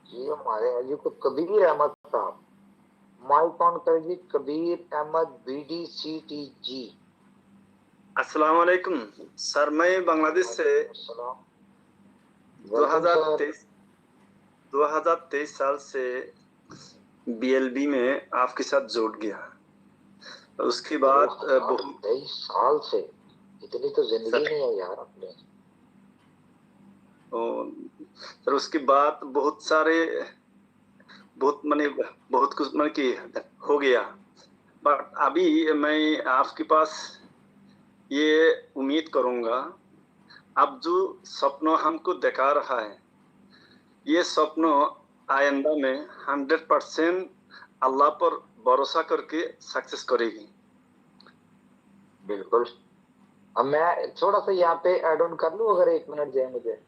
हमारे जी को कबीर अहमद साहब, माइक ऑन कर जी। कबीर अहमद BDCTG। अस्सलाम वालेकुम सर, मैं बांग्लादेश से 2023 साल से BLB में आपके साथ जुड़ गया। उसके बाद बहुत 23 साल से, इतनी तो जिंदगी नहीं है यार अपने। सर उसके बाद बहुत कुछ मन की हो गया, बट अभी मैं आपके पास ये उम्मीद करूंगा, अब जो सपना हमको दिखा रहा है, ये सपना आइंदा में 100% अल्लाह पर भरोसा करके सक्सेस करेगी। बिल्कुल। अब मैं थोड़ा सा यहाँ पे ऐड ऑन कर लूं, अगर 1 मिनट जाए मुझे।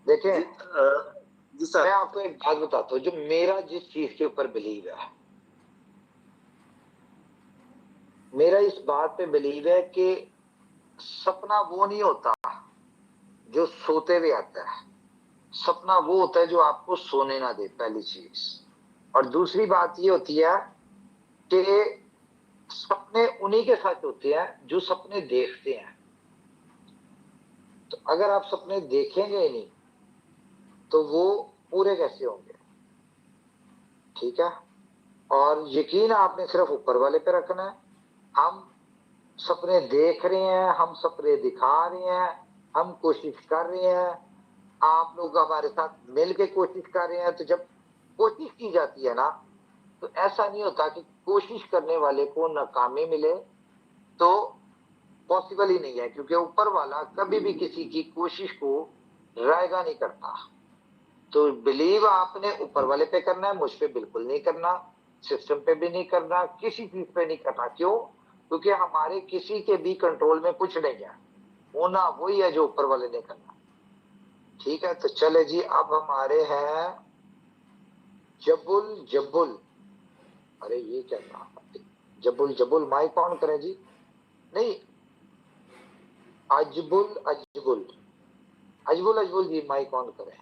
देखें जी सर, मैं आपको एक बात बताता हूँ, जो मेरा जिस चीज के ऊपर बिलीव है, मेरा इस बात पे बिलीव है कि सपना वो नहीं होता जो सोते हुए आता है, सपना वो होता है जो आपको सोने ना दे, पहली चीज। और दूसरी बात ये होती है कि सपने उन्हीं के साथ होते हैं जो सपने देखते हैं। तो अगर आप सपने देखेंगे ही नहीं तो वो पूरे कैसे होंगे? ठीक है। और यकीन आपने सिर्फ ऊपर वाले पे रखना है। हम सपने देख रहे हैं, हम सपने दिखा रहे हैं, हम कोशिश कर रहे हैं, आप लोग हमारे साथ मिल के कोशिश कर रहे हैं। तो जब कोशिश की जाती है ना, तो ऐसा नहीं होता कि कोशिश करने वाले को नाकामी मिले, तो पॉसिबल ही नहीं है, क्योंकि ऊपर वाला कभी भी किसी की कोशिश को रायगा नहीं करता। तो बिलीव आपने ऊपर वाले पे करना है, मुझ पे बिल्कुल नहीं करना, सिस्टम पे भी नहीं करना, किसी चीज पे नहीं करना। क्यों? क्योंकि हमारे किसी के भी कंट्रोल में कुछ नहीं है, होना वही है जो ऊपर वाले ने करना। ठीक है, तो चले जी, अब हमारे हैं जब्बुल। अरे ये क्या नाम है? जब्बुल माइक ऑन करें जी। नहीं, अजबुल जी माइक ऑन करें।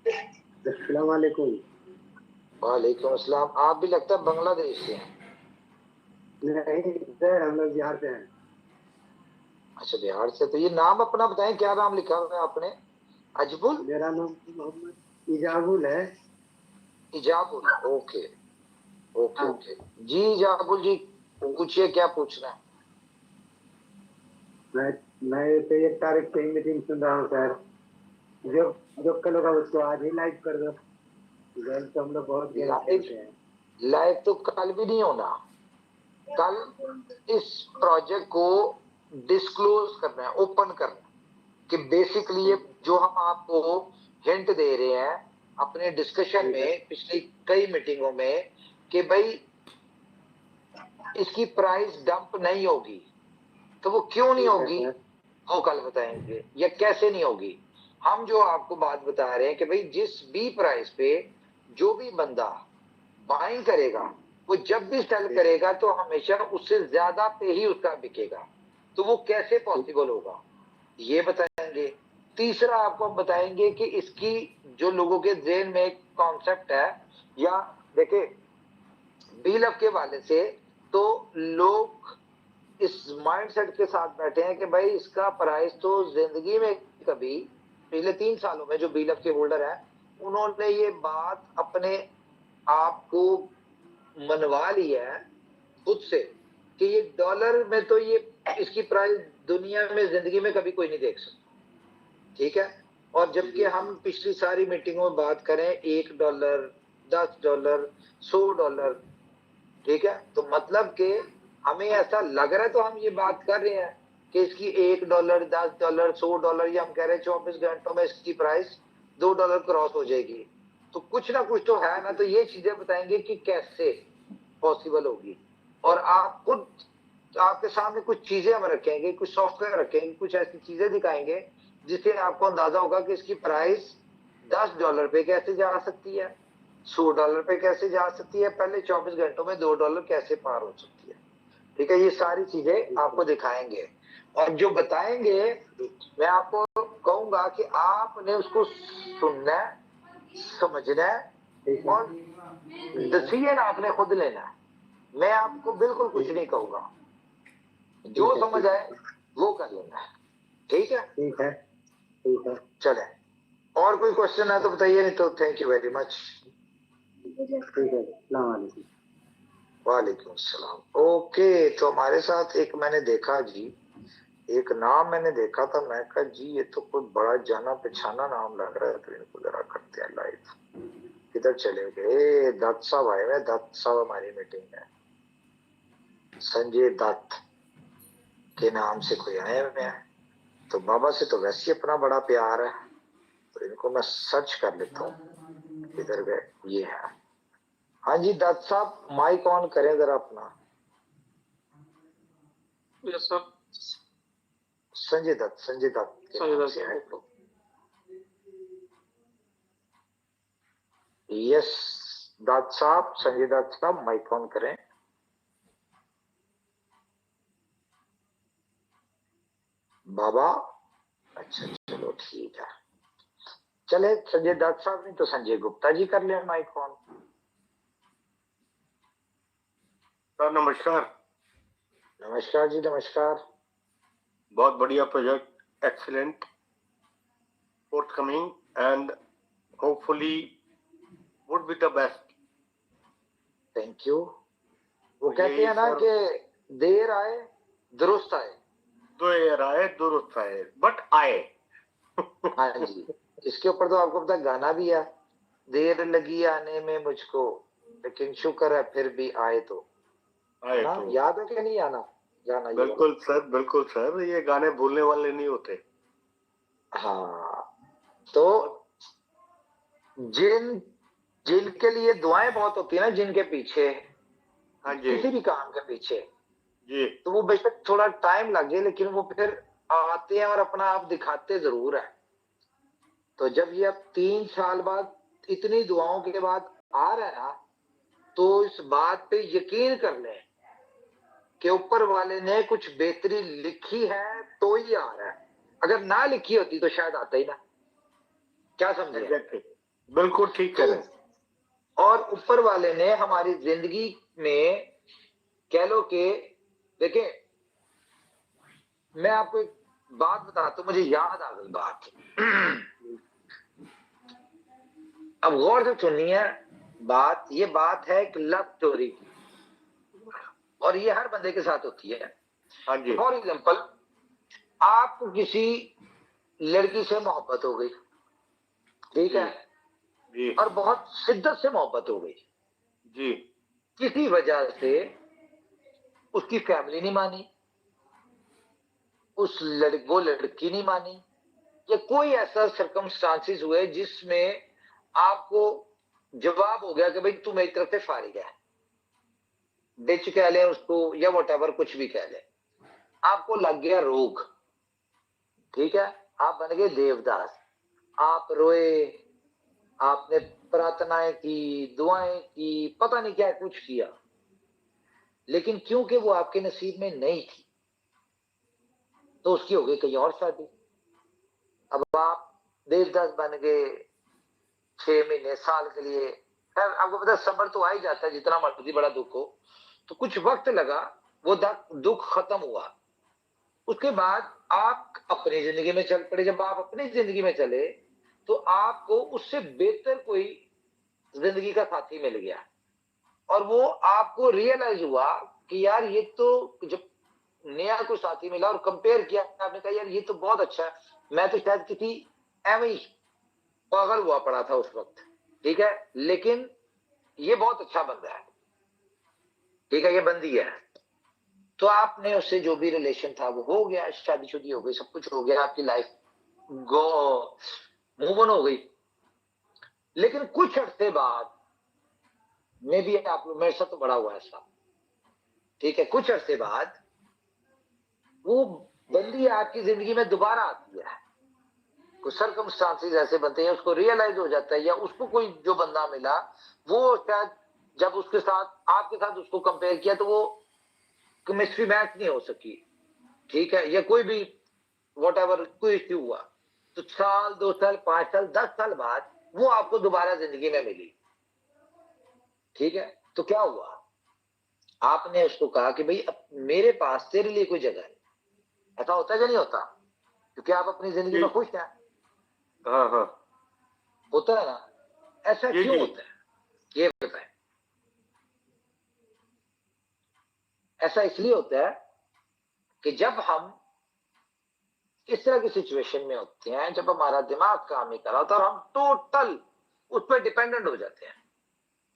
अस्सलाम वालेकुम। वालेकुम अस्सलाम। आप भी लगता है बांग्लादेश से हैं? नहीं सर, हम लोग बिहार से हैं। अच्छा, बिहार से। तो ये नाम अपना बताएं, क्या नाम लिखा हुआ है आपने? अजबुल? मेरा नाम मोहम्मद इजाबुल है। इजाबुल, ओके ओके ओके जी। इजाबुल जी पूछिए, क्या पूछना है? मैं तो 1 तारीख से ही मीटिंग सुन रहा हूँ सर। जो कल होगा उसको आज ही लाइव कर दो। तो हम लोग बहुत लाइव तो कल भी नहीं होना। कल इस प्रोजेक्ट को डिस्क्लोज करना है, ओपन करना है, कि बेसिकली ये जो हम आपको हिंट दे रहे हैं अपने डिस्कशन में, पिछली कई मीटिंगों में, कि भाई इसकी प्राइस डंप नहीं होगी। तो वो क्यों नहीं होगी वो कल बताएंगे, या कैसे नहीं होगी। हम जो आपको बात बता रहे हैं कि भाई जिस भी प्राइस पे जो भी बंदा बाइंग करेगा, वो जब भी सेल करेगा तो हमेशा उससे ज्यादा पे ही उसका बिकेगा। तो वो कैसे पॉसिबल होगा ये बताएंगे। तीसरा आपको हम बताएंगे कि इसकी जो लोगों के ज़हन में एक कॉन्सेप्ट है, या देखे BLF के वाले से, तो लोग इस माइंडसेट के साथ बैठे हैं कि भाई इसका प्राइस तो जिंदगी में कभी, पिछले 3 सालों में जो BLF के होल्डर हैं, उन्होंने ये बात अपने आप को मनवा ली है खुद से कि ये डॉलर में तो ये इसकी प्राइस दुनिया में जिंदगी में कभी कोई नहीं देख सकता। ठीक है। और जबकि हम पिछली सारी मीटिंगों में बात करें $1, $10, $100, ठीक है, तो मतलब कि हमें ऐसा लग रहा है, तो हम ये बात कर रहे हैं कि इसकी $1, $10, $100, या हम कह रहे हैं 24 घंटों में इसकी प्राइस $2 क्रॉस हो जाएगी। तो कुछ ना कुछ तो है ना। तो ये चीजें बताएंगे कि कैसे पॉसिबल होगी। और आप खुद तो आपके सामने कुछ चीजें हम रखेंगे, कुछ सॉफ्टवेयर रखेंगे, कुछ ऐसी चीजें दिखाएंगे जिससे आपको अंदाजा होगा कि इसकी प्राइस $10 पे कैसे जा सकती है, $100 पे कैसे जा सकती है, पहले 24 घंटों में $2 कैसे पार हो सकती है। ठीक है, ये सारी चीजें आपको दिखाएंगे और जो बताएंगे मैं आपको कहूंगा कि आपने उसको सुनना है, समझना है और डिसीजन आपने खुद लेना है। मैं आपको बिल्कुल कुछ नहीं कहूंगा, जो समझ आए वो कर लेना है। ठीक है, ठीक है, ठीक है। चले, और कोई क्वेश्चन है तो बताइए, नहीं तो थैंक यू वेरी मच। ठीक है, अस्सलाम वालेकुम। वालेकुम सलाम। ओके, तो हमारे साथ एक मैंने देखा जी, एक नाम मैंने देखा था, मैं कहा जी ये तो कोई बड़ा जाना पहचाना नाम लग रहा है, तो इनको जरा करते हैं लाइव। किधर चले गए? दत्त साहब आए हुए, दत्त साहब हमारी मीटिंग में, संजय दत्त के नाम से कोई आए हुए हैं। तो बाबा से तो वैसे ही अपना बड़ा प्यार है, तो इनको मैं सर्च कर लेता हूँ किधर गए। ये है, हाँ जी दत्त साहब, माइक ऑन करें जरा अपना। Yes sir. संजय दत्त, संजय दत्त के नाम से है तो। यस दत्त साहब, संजय दत्त साहब माइक ऑन करें। बाबा, अच्छा चलो ठीक है, चले संजय दत्त साहब नहीं तो संजय गुप्ता जी कर ले माइक ऑन। सर नमस्कार। नमस्कार जी, नमस्कार। बहुत बढ़िया project, excellent, forthcoming and hopefully would be the best. Thank you. वो कहते हैं ना कि देर आए दुरुस्त आए। देर आए दुरुस्त आए, बट आए। हाँ जी, इसके ऊपर तो आपको पता गाना भी है, देर लगी आने में मुझको लेकिन शुक्र है फिर भी आए तो। आए ना, तो याद है कि नहीं आना गाना? बिल्कुल सर, बिल्कुल सर, ये गाने भूलने वाले नहीं होते। हाँ, तो जिनके लिए दुआएं बहुत होती है ना, जिनके पीछे, हाँ जी, किसी भी काम के पीछे जी, तो वो बेशक थोड़ा टाइम लगे लेकिन वो फिर आते हैं और अपना आप दिखाते जरूर है। तो जब ये अब 3 साल बाद इतनी दुआओं के बाद आ रहा है ना, तो इस बात पे यकीन कर लें कि ऊपर वाले ने कुछ बेहतरी लिखी है तो ही आ रहा है। अगर ना लिखी होती तो शायद आता ही ना। क्या समझे? बिल्कुल ठीक कह रहे हैं। और ऊपर वाले ने हमारी जिंदगी में कह लो कि देखें, मैं आपको एक बात बताता हूं, मुझे याद आ गई बात। अब गौर से सुनिए बात, ये बात है एक लव स्टोरी की और ये हर बंदे के साथ होती है। हाँ जी, फॉर एग्जाम्पल, आपको किसी लड़की से मोहब्बत हो गई, ठीक है जी, और बहुत शिद्दत से मोहब्बत हो गई जी, किसी वजह से उसकी फैमिली नहीं मानी, वो लड़की नहीं मानी, या कोई ऐसा सर्कमस्टांसिस हुए जिसमें आपको जवाब हो गया कि भाई तू मेरी तरफ से फारिग है, बिच कह ले उसको या व्हाटएवर कुछ भी कह ले, आपको लग गया रोग, ठीक है, आप बन गए देवदास, आप रोए, आपने प्रार्थनाएं की, दुआएं की, पता नहीं क्या कुछ किया, लेकिन क्योंकि वो आपके नसीब में नहीं थी तो उसकी हो गई कहीं और शादी। अब आप देवदास बन गए 6 महीने, साल के लिए। खैर आपको पता है सब्र तो आ ही जाता है, जितना मर्जी बड़ा दुख हो, तो कुछ वक्त लगा, वो दुख खत्म हुआ। उसके बाद आप अपनी जिंदगी में चल पड़े। जब आप अपनी जिंदगी में चले तो आपको उससे बेहतर कोई जिंदगी का साथी मिल गया और वो आपको रियलाइज हुआ कि यार ये तो, जब नया कोई साथी मिला और कंपेयर किया, आपने कहा यार ये तो बहुत अच्छा है, मैं तो शायद किसी एवं ही पागल हुआ पड़ा था उस वक्त, ठीक है, लेकिन ये बहुत अच्छा बंदा है, ठीक है, ये बंदी है। तो आपने उससे जो भी रिलेशन था वो हो गया, शादीशुदी हो गई, सब कुछ हो गया, आपकी लाइफ मूव ऑन हो गई। लेकिन कुछ अर्से बाद में भी आप लोग, मेरे साथ तो बड़ा हुआ ऐसा, ठीक है, कुछ अर्से बाद वो बंदी आपकी जिंदगी में दोबारा आती है, कुछ सर्कमस्टांसेस ऐसे बनते हैं, उसको रियलाइज हो जाता है, या उसको कोई जो बंदा मिला वो शायद जब उसके साथ आपके साथ उसको कंपेयर किया तो वो केमिस्ट्री मैच नहीं हो सकी, ठीक है, या कोई भी व्हाटएवर कोई इश्यू हुआ, तो साल 2 साल 5 साल 10 साल बाद वो आपको दोबारा जिंदगी में मिली, ठीक है, तो क्या हुआ, आपने उसको कहा कि भाई अब मेरे पास तेरे लिए कोई जगह नहीं। ऐसा होता है या नहीं होता? क्योंकि आप अपनी जिंदगी में खुश हैं। हाँ हाँ होता है ना? ऐसा क्यों होता है ये बताएं। ऐसा इसलिए होता है कि जब हम इस तरह की सिचुएशन में होते हैं, जब हमारा दिमाग काम नहीं कर रहा होता और हम टोटल उस पर डिपेंडेंट हो जाते हैं,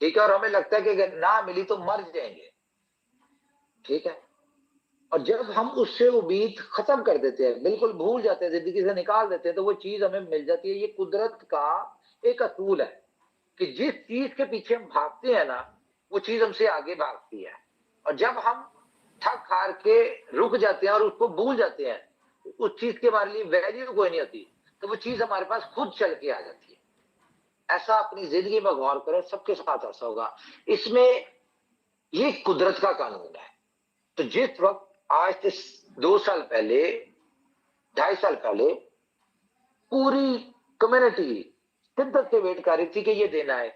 ठीक है, और हमें लगता है कि अगर ना मिली तो मर जाएंगे, ठीक है, और जब हम उससे उम्मीद खत्म कर देते हैं, बिल्कुल भूल जाते हैं, जिंदगी से निकाल देते हैं, तो वो चीज हमें मिल जाती है। ये कुदरत का एक असूल है कि जिस चीज के पीछे हम भागते हैं ना, वो चीज हमसे आगे भागती है, और जब हम थक हार के रुक जाते हैं और उसको भूल जाते हैं, उस चीज के हमारे लिए वैल्यू कोई नहीं होती, तो वो चीज हमारे पास खुद चल के आ जाती है। ऐसा अपनी जिंदगी में गौर करें, सबके साथ ऐसा होगा। इसमें ये कुदरत का कानून है। तो जिस वक्त आज से 2 साल पहले 2.5 साल पहले पूरी कम्युनिटी शिद्दत से वेट कर रही थी कि ये देना है,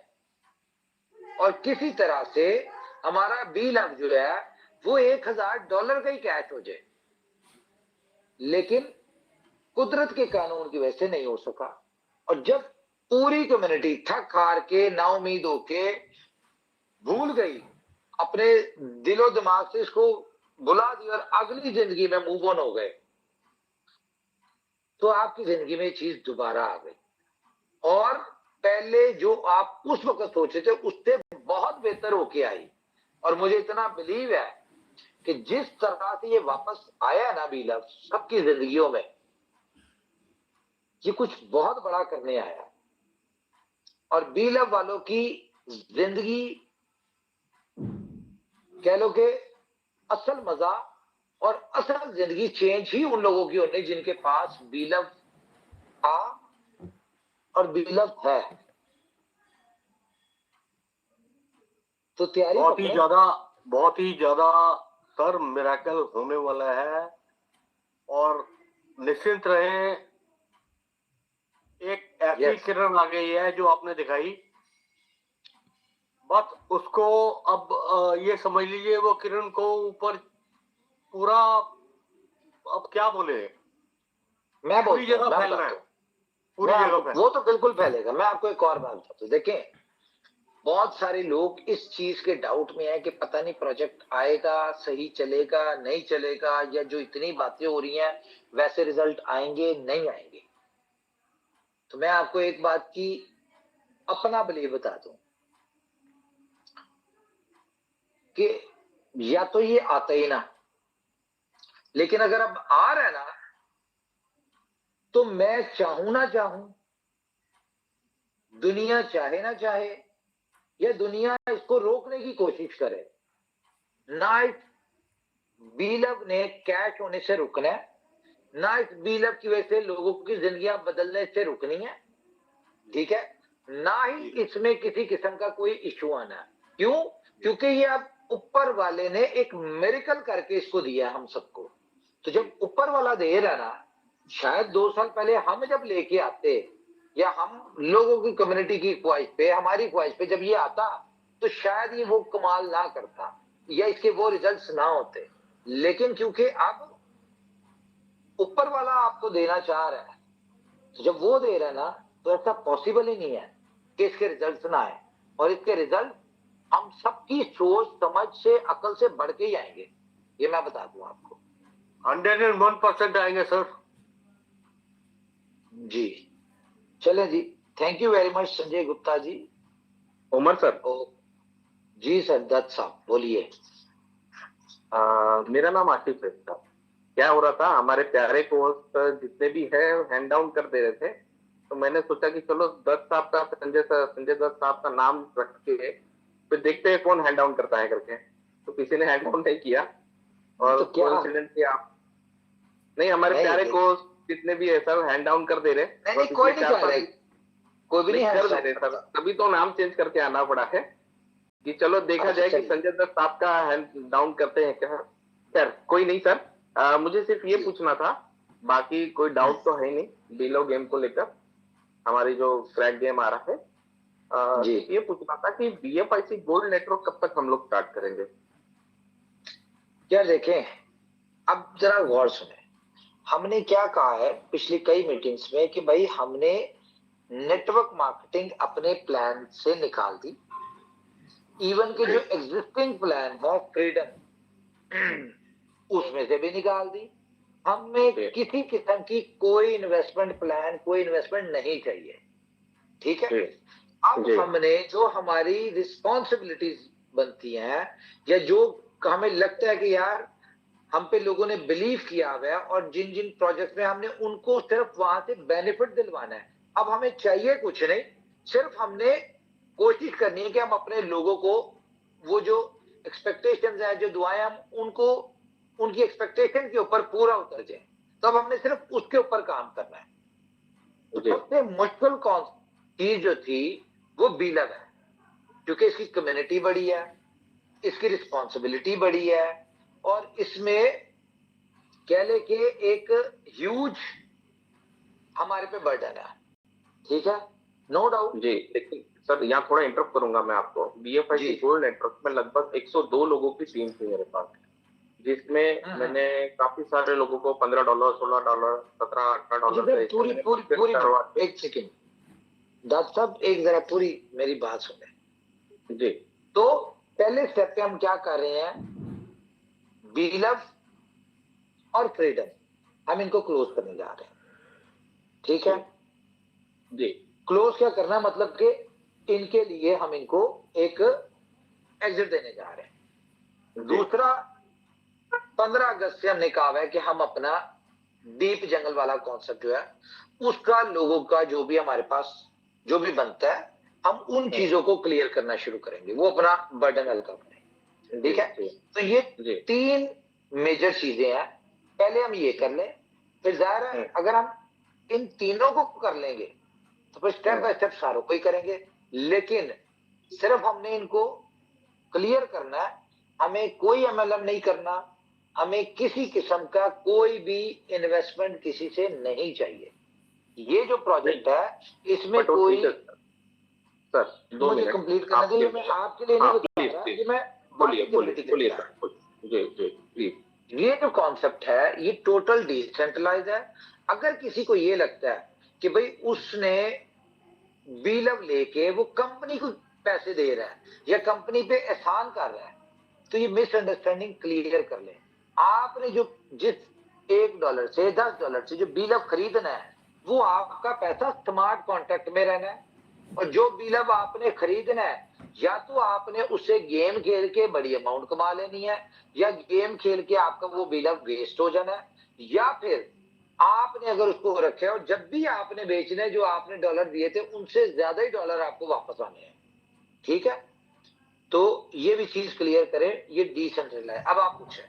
और किसी तरह से हमारा बिल अब जो है वो $1000 का ही कैश हो जाए, लेकिन कुदरत के कानून की वजह से नहीं हो सका। और जब पूरी कम्युनिटी थक हार के नाउमीद होके भूल गई, अपने दिलो दिमाग से इसको भुला दिया और अगली जिंदगी में मूव ऑन हो गए, तो आपकी जिंदगी में ये चीज दोबारा आ गई, और पहले जो आप उस वक्त सोचे थे उससे बहुत बेहतर होके आई। और मुझे इतना बिलीव है कि जिस तरह से ये वापस आया ना बीलव सबकी जिंदगियों में, ये कुछ बहुत बड़ा करने आया। और बीलव वालों की जिंदगी कह लो कि असल मजा और असल जिंदगी चेंज ही उन लोगों की होनी जिनके पास बीलव था और बीलव है। तो तैयारी बहुत ही ज्यादा सर मिरेकल होने वाला है, और निश्चिंत रहे, एक ऐसी किरण आ गई है जो आपने दिखाई, बस उसको अब ये समझ लीजिए वो किरण को ऊपर पूरा, अब क्या बोले, मैं पूरी जगह फैलना है, पूरी जगह वो तो बिल्कुल फैलेगा। मैं आपको एक और बात बताता हूँ, देखें बहुत सारे लोग इस चीज के डाउट में है कि पता नहीं प्रोजेक्ट आएगा, सही चलेगा नहीं चलेगा, या जो इतनी बातें हो रही हैं वैसे रिजल्ट आएंगे नहीं आएंगे। तो मैं आपको एक बात की अपना बिलीव बता दूं कि या तो ये आता ही ना, लेकिन अगर अब आ रहा है ना, तो मैं चाहूं ना चाहूं, दुनिया चाहे ना चाहे, या दुनिया इसको रोकने की कोशिश करे, ना इस बीलव ने कैश होने से रुकना है, ना इस बीलव की वजह से लोगों की जिंदगियां बदलने से रुकनी है, ठीक है, ना ही इसमें किसी किस्म का कोई इशू आना है। क्यों? क्योंकि ये अब ऊपर वाले ने एक मिरेकल करके इसको दिया हम सबको। तो जब ऊपर वाला दे रहा ना, शायद 2 साल पहले हम जब लेके आते, या हम लोगों की कम्युनिटी की ख्वाहिश पे, हमारी ख्वाहिश पे जब ये आता, तो शायद ये वो कमाल ना करता, या इसके वो रिजल्ट्स ना होते। लेकिन क्योंकि अब ऊपर वाला आपको देना चाह रहा है, तो जब वो दे रहा है ना, तो ऐसा पॉसिबल ही नहीं है कि इसके रिजल्ट्स ना आए। और इसके रिजल्ट हम सबकी सोच समझ से, अकल से बढ़ के ही आएंगे, ये मैं बता दूं आपको। 101% आएंगे सर जी। चले जी, thank you very much Sanjay Gupta ji. Umar sir. जी सर, दत्त साहब बोलिए। मेरा नाम आशिफ है साहब। क्या हो रहा था, हमारे प्यारे कोर्स जितने भी है हैंड डाउन कर दे रहे थे, तो मैंने सोचा कि चलो दत्त साहब का, संजय दत्त साहब का नाम रख के फिर देखते हैं कौन हैंड डाउन करता है करके। तो किसी ने हैंड डाउन नहीं किया, और तो क्या कोइंसिडेंटली आप नहीं हमारे नहीं, प्यारे नहीं। को जितने भी है सर हैंड डाउन कर दे रहे हैं। नहीं बस नहीं कोई इसलिए नहीं चार कर रहे, पांच कोई भी नहीं नहीं है कर दे रहे सर, तभी तो नाम चेंज करके आना पड़ा है कि चलो देखा अच्छा, जाए कि चलिए। संजय दत्त साहब का हैंड डाउन करते हैं क्या। खैर कोई नहीं सर, मुझे सिर्फ ये पूछना था, बाकी कोई डाउट तो है नहीं बिलो गेम को लेकर, हमारी जो क्रैक गेम आ रहा है। जी। सिर्फ ये पूछना था कि BFIC गोल्ड नेटवर्क कब तक हम लोग स्टार्ट करेंगे। यार देखें, अब जरा गौर सुने, हमने क्या कहा है पिछली कई मीटिंग्स में कि भाई हमने नेटवर्क मार्केटिंग अपने प्लान से निकाल दी, इवन के जो एग्जिस्टिंग प्लान है फ्रीडम उसमें से भी निकाल दी। हमें किसी किस्म की कोई इन्वेस्टमेंट प्लान, कोई इन्वेस्टमेंट नहीं चाहिए, ठीक है। अब हमने जो हमारी रिस्पॉन्सिबिलिटीज बनती हैं या जो हमें लगता है कि यार हम पे लोगों ने बिलीव किया हुआ है और जिन जिन प्रोजेक्ट में हमने उनको सिर्फ वहां से बेनिफिट दिलवाना है, अब हमें चाहिए कुछ नहीं, सिर्फ हमने कोशिश करनी है कि हम अपने लोगों को वो जो एक्सपेक्टेशंस है, जो दुआएं, हम उनको उनकी एक्सपेक्टेशन के ऊपर पूरा उतर जाए। तो अब हमने सिर्फ उसके ऊपर काम करना है। सबसे मुश्किल कौन चीज जो थी वो बीलग है, क्योंकि इसकी कम्युनिटी बड़ी है, इसकी रिस्पॉन्सिबिलिटी बड़ी है और इसमें कह ले कि एक ह्यूज हमारे पे बर्डन है, ठीक है, नो डाउट। जी लेकिन सर यहाँ थोड़ा इंटरप्ट करूंगा मैं आपको। BFIC गोल्ड नेटवर्क में लगभग 102 लोगों की टीम थी मेरे पास, जिसमें मैंने काफी सारे लोगों को $15, $16, $17, $18 पूरी पूरी पूरी एक सेकेंड डॉक्टर साहब, एक जरा पूरी मेरी बात सुने जी। तो पहले स्टेप पे हम क्या कर रहे हैं, बीलव और फ्रीडम हम इनको क्लोज करने जा रहे हैं, ठीक है जी। क्लोज क्या करना, मतलब कि इनके लिए हम इनको एक एग्जिट देने जा रहे हैं। दूसरा, 15 अगस्त से हमने कहा है कि हम अपना डीप जंगल वाला कॉन्सेप्ट जो है उसका लोगों का जो भी हमारे पास जो भी बनता है, हम उन चीजों को क्लियर करना शुरू करेंगे, वो अपना बर्डन हल्का करें, ठीक है। तो ये 3 मेजर चीजें हैं, पहले हम ये कर लें, फिर जाहिर है अगर हम इन तीनों को कर लेंगे तो फिर स्टेप बाय स्टेप सारों को ही करेंगे, लेकिन सिर्फ हमने इनको क्लियर करना है, हमें कोई MLM नहीं करना, हमें किसी किस्म का कोई भी इन्वेस्टमेंट किसी से नहीं चाहिए। ये जो प्रोजेक्ट है इसमें कोई सर 2 मुझे मिनट कंप्लीट करना चाहिए, मैं आपके लिए नहीं बता रहा, ये मैं बोलिए सर, जी जी प्लीज। ये जो कॉन्सेप्ट है ये टोटल डिसेंट्रलाइज है। अगर किसी को ये लगता है कि भाई उसने बीलव लेके वो कंपनी को पैसे दे रहा है या कंपनी पे एहसान कर रहा है, तो ये मिसअंडरस्टैंडिंग क्लियर कर ले। आपने जो जिस $1 से $10 से जो बीलव खरीदना है वो आपका पैसा स्मार्ट कॉन्ट्रैक्ट में रहना है, और जो बीलव आपने खरीदना है या तो आपने उससे गेम खेल के बड़ी अमाउंट कमा लेनी है, या गेम खेल के आपका वो बीलव वेस्ट हो जाना है, या फिर आपने अगर उसको रखे और जब भी आपने बेचना है जो आपने डॉलर दिए थे उनसे ज्यादा ही डॉलर आपको वापस आने हैं, ठीक है। तो ये भी चीज क्लियर करें, ये डिसेंट्रलाइज। अब आप पूछें।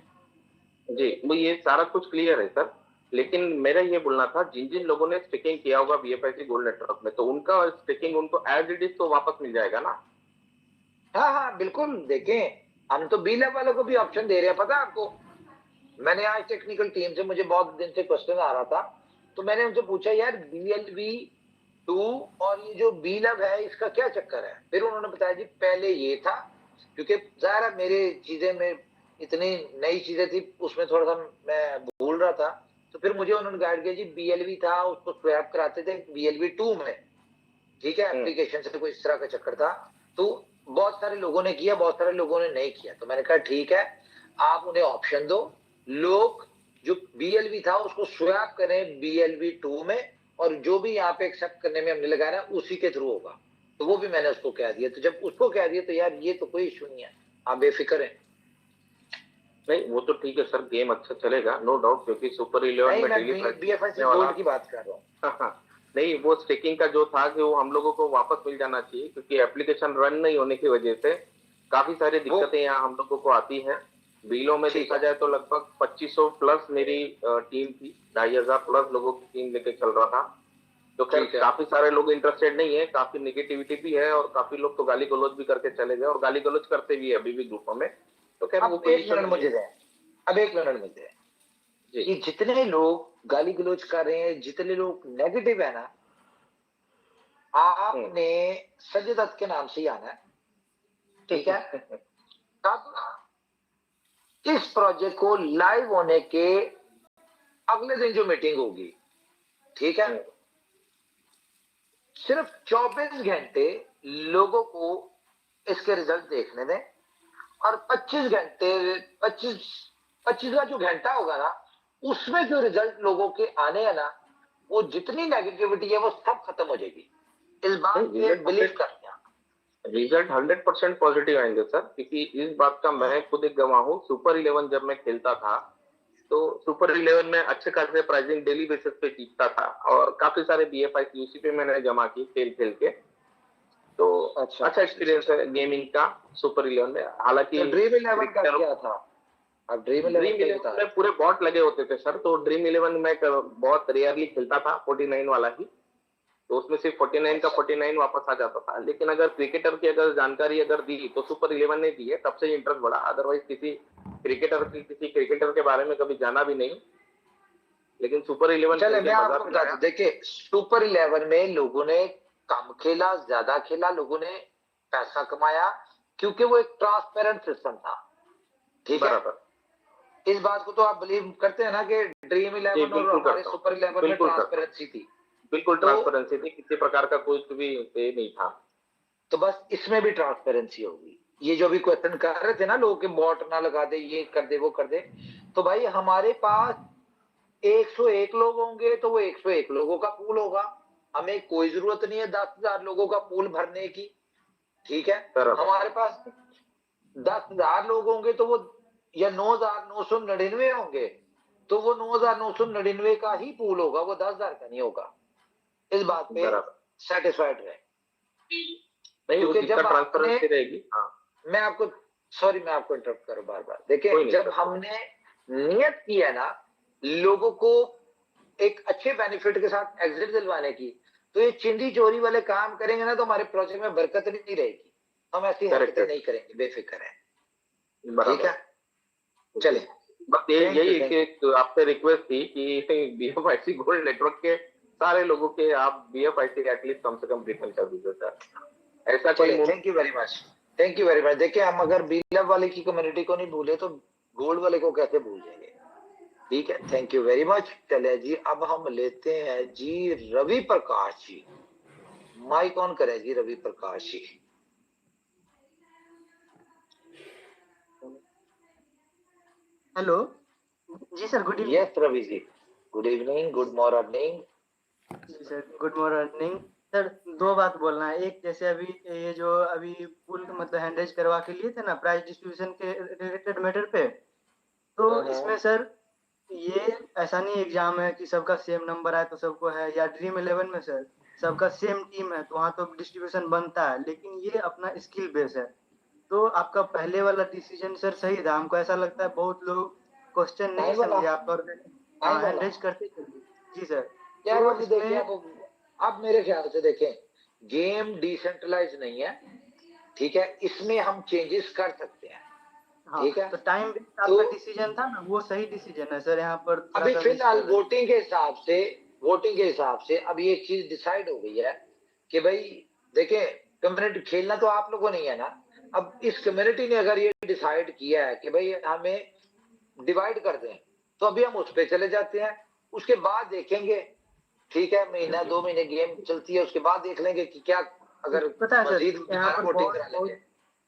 जी वो ये सारा कुछ क्लियर है सर, लेकिन मेरा ये बोलना था जिन जिन लोगों ने स्टेकिंग किया होगा BFIC गोल्ड नेटवर्क में, तो उनका स्टेकिंग उनको एज इट इज तो वापस मिल जाएगा ना। हाँ हाँ बिल्कुल, देखें हम तो बीलव वालों को भी ऑप्शन दे रहे हैं, पता है आपको। मैंने आज टेक्निकल टीम से, मुझे बहुत दिन से क्वेश्चन आ रहा था, तो मैंने उनसे पूछा यार BLV2 और ये जो बीलव है इसका क्या चक्कर है। फिर उन्होंने बताया जी पहले ये था, क्योंकि ज़ाहिर मेरे चीजें में इतनी नई चीजें थी उसमें थोड़ा सा मैं भूल रहा था, तो फिर मुझे उन्होंने गाइड किया जी BLV था उसको स्वैप कराते थे BLV2 में, ठीक है, एप्लीकेशन से कोई इस तरह का चक्कर था। तो बहुत सारे लोगों ने किया, बहुत सारे लोगों ने नहीं किया, तो मैंने कहा ठीक है आप उन्हें ऑप्शन दो, लोग जो BLV था उसको स्वैप करें BLV2 में, और जो भी यहाँ पे एक्सेप्ट करने में हमने लगाया उसी के थ्रू होगा। तो वो भी मैंने उसको कह दिया, तो जब उसको कह दिया तो यार ये तो कोई इशू नहीं है, आप बेफिक्र हैं। नहीं वो तो ठीक है सर, गेम अच्छा चलेगा नो डाउट, क्योंकि सुपर 11 में BFIC गोल्ड की बात कर रहा हूँ। नहीं वो स्टेकिंग का जो था कि वो हम लोगों को वापस मिल जाना चाहिए, क्योंकि एप्लीकेशन रन नहीं होने की वजह से काफी सारी दिक्कतें यहाँ हम लोगों को आती है। बिलों में ठीक देखा है। जाए तो लगभग 2500 प्लस मेरी टीम थी, 2500 प्लस लोगों की टीम लेके चल रहा था। तो खैर ठीक है। काफी सारे लोग इंटरेस्टेड नहीं है, काफी निगेटिविटी भी है और काफी लोग तो गाली गलौज भी करके चले गए और गाली गलौज करते भी है अभी भी ग्रुपों में। तो खैर वो अब एक पोजीशन मिनट मुझे दें, अब एक मिनट मुझे दें जी कि जितने लोग गाली गलौज कर रहे हैं, जितने लोग नेगेटिव है ना, आपने संजय दत्त के नाम से ही आना है, ठीक है? तब इस प्रोजेक्ट को लाइव होने के अगले दिन जो मीटिंग होगी, ठीक है, सिर्फ 24 घंटे लोगों को इसके रिजल्ट देखने दें और 25 घंटे 25वां जो घंटा होगा ना, उसमें जो रिजल्ट लोगों के आने हैं ना, वो जितनी नेगेटिविटी है वो सब खत्म हो जाएगी। इस बात पे बिलीव करते हैं। रिजल्ट 100% पॉजिटिव आएंगे सर, क्योंकि इस बात का मैं खुद एक गवाह हूँ। सुपर 11 जब मैं खेलता था तो सुपर 11 में अच्छे खासे प्राइजिंग डेली बेसिस पे जीतता था और काफी सारे BFI उसी पे मैंने जमा की खेल खेल के। तो अच्छा एक्सपीरियंस है गेमिंग का सुपर 11 में। हालांकि ड्रीम 11 का क्या था? अब ड्रीम 11 में पूरे बॉट लगे होते थे सर, तो ड्रीम 11 में बहुत रेयरली खेलता था, 49 वाला ही। तो उसमें सिर्फ 49 का 49 वापस आ जाता था। लेकिन अगर क्रिकेटर की अगर जानकारी अगर दी तो सुपर 11 ने दी है, तब से इंटरेस्ट बढ़ा। अदरवाइज किसी क्रिकेटर के बारे में कभी जाना भी नहीं, लेकिन सुपर 11 चले मैं आपको बता दूं, देखिए सुपर 11 में लोगों ने कम खेला, ज्यादा खेला, लोगों ने पैसा कमाया, क्योंकि वो एक ट्रांसपेरेंट सिस्टम था, ठीक है? इस बात को तो आप बिलीव करते हैं ना कि ड्रीम 11 और हमारे सुपर 11 में ट्रांसपेरेंसी थी? बिल्कुल ट्रांसपेरेंसी थी, किसी प्रकार का कोई भी पे नहीं था। तो बस इसमें भी ट्रांसपेरेंसी होगी। ये जो भी क्वेश्चन कर रहे थे ना लोग कि बॉट ना लगा दे, ये कर दे, वो कर दे, तो भाई हमारे पास 101 लोग होंगे तो वो 101 लोगों का पूल होगा। हमें कोई जरूरत नहीं है 10,000 लोगों का पूल भरने की, ठीक है? हमारे पास 10,000 लोग होंगे तो वो, या 9,999 होंगे तो वो 9,999 का ही पूल होगा, वो 10,000 का नहीं होगा। इस बात पे सेटिस्फाइड रहे। क्योंकि जब ट्रांसपेरेंसी रहेगी, मैं आपको सॉरी मैं आपको इंटरप्ट करूं बार बार। देखिए जब हमने नियत की है ना लोगों को एक अच्छे बेनिफिट के साथ एग्जिट दिलवाने की, तो ये चिंदी चोरी वाले काम करेंगे ना तो हमारे प्रोजेक्ट में बरकत नहीं रहेगी। हम ऐसी हरकतें नहीं करेंगे, बेफिक्र है, ठीक है? चले बस यही एक आपसे रिक्वेस्ट थी कि BFIC गोल्ड नेटवर्क के सारे लोगों के आप BFIC एटलीस्ट कम से कम रिफंड कर दीजिए सर। ऐसा कोई thank you very much, thank you very much. देखिए हम अगर बीलब वाले की कम्युनिटी को नहीं भूले तो गोल्ड वाले को कैसे भूल जाएंगे, ठीक है? Thank you very much. चले जी, अब हम लेते हैं जी रवि प्रकाश जी। माइक ऑन करें जी रवि प्रकाश जी। हेलो जी sir, good evening. Yes Ravi ji, good evening, good morning जी सर, गुड मॉर्निंग सर। दो बात बोलना है। एक, जैसे अभी ये जो अभी पूल मतलब हैंडरेज करवा के लिए थे ना प्राइज डिस्ट्रीब्यूशन के रिलेटेड मैटर पे, तो इसमें सर ये ऐसा नहीं एग्जाम है कि सबका सेम नंबर आए तो सबको है, या ड्रीम 11 में सर सबका सेम टीम है तो वहाँ तो डिस्ट्रीब्यूशन बनता है, लेकिन ये अपना स्किल बेस है। तो आपका पहले वाला डिसीजन सर सही था। हमको ऐसा लगता है बहुत लोग क्वेश्चन नहीं समझे आप और हैंडरेज करते चलिए। जी सर। क्या वो देखिए आप मेरे ख्याल से देखें, गेम डिसेंट्रलाइज नहीं है, ठीक है? इसमें हम चेंजेस कर सकते हैं, ठीक है? तो टाइम आपका डिसीजन था ना, वो सही डिसीजन है सर। यहाँ पर अभी फिलहाल वोटिंग के हिसाब से अब ये चीज डिसाइड हो गई है कि भाई देखें कम्युनिटी खेलना तो आप लोगों ने है ना। अब इस कम्युनिटी ने अगर ये डिसाइड किया है कि भाई हमें डिवाइड कर दें, तो अभी हम उस पर चले जाते हैं। उसके बाद देखेंगे, ठीक है? महीना 2 महीने गेम चलती है, उसके बाद देख लेंगे कि क्या अगर पता है सर, यहाँ पर वोटिंग करा लेंगे।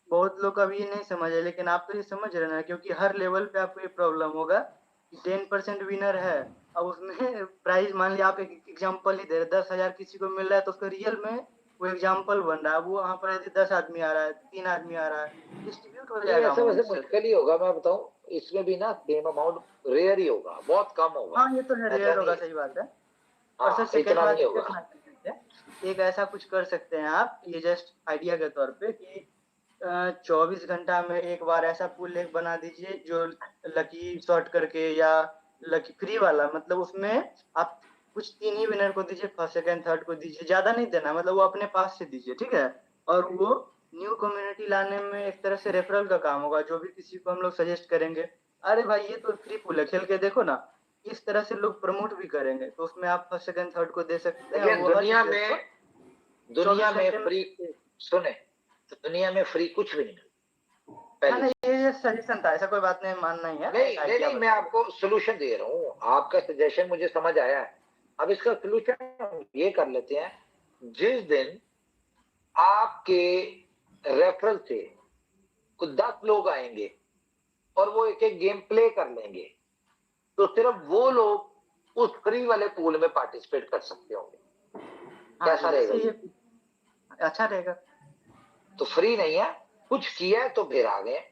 बहुत लोग अभी नहीं समझे, लेकिन आप तो ये समझ रहे हैं, क्योंकि हर लेवल पे आपको ये प्रॉब्लम होगा कि 10% विनर है। अब उसमें प्राइज मान लिया, आप एक एग्जांपल ही दे रहे, 10,000 किसी को मिल रहा है तो उसका रियल में वो एग्जांपल बन रहा है। वो वहाँ पर यदि 10 आदमी आ रहा है, 3 आदमी आ रहा है, डिस्ट्रीब्यूट हो जाएगा। ऐसा वैसे मुश्किल ही होगा, मैं बताऊं इसमें भी ना सेम अमाउंट रेयर ही होगा, बहुत कम होगा। हाँ ये तो है, रेयर होगा, सही बात है। और सर सेकंड बात, एक ऐसा कुछ कर सकते हैं आप, ये जस्ट आइडिया के तौर पे, कि 24 घंटा में एक बार ऐसा पूल एक बना दीजिए जो लकी शॉर्ट करके या लकी फ्री वाला, मतलब उसमें आप कुछ 3 ही विनर को दीजिए, फर्स्ट सेकंड थर्ड को दीजिए, ज्यादा नहीं देना, मतलब वो अपने पास से दीजिए, ठीक है। और वो न्यू कम्युनिटी लाने में एक तरह से रेफरल का काम होगा, जो भी किसी को हम लोग सजेस्ट करेंगे, अरे भाई ये तो फ्री पूल है, खेल के देखो ना, इस तरह से लोग प्रमोट भी करेंगे, तो उसमें आप फर्स्ट सेकंड थर्ड को दे सकते हैं। लेकिन वो हर दुनिया player में को दुनिया 24 में घंटे फ्री, सुने, दुनिया में फ्री कुछ भी नहीं है। हाँ, नहीं, ये सजेशन था, ऐसा कोई बात नहीं, मानना ही है। नहीं नहीं नहीं, मैं आपको सोल्यूशन दे रहा हूँ, आपका सजेशन मुझे समझ आया है। अब इसका सोल्यूशन ये कर लेते हैं, जिस दिन आपके रेफरल से कुछ 10 लोग आएंगे और वो एक एक गेम प्ले कर लेंगे, तो सिर्फ वो लोग उस फ्री वाले पूल में पार्टिसिपेट कर सकते होंगे। कैसा रहेगा? अच्छा रहेगा। तो फ्री नहीं है, कुछ किया है तो फिर आ गए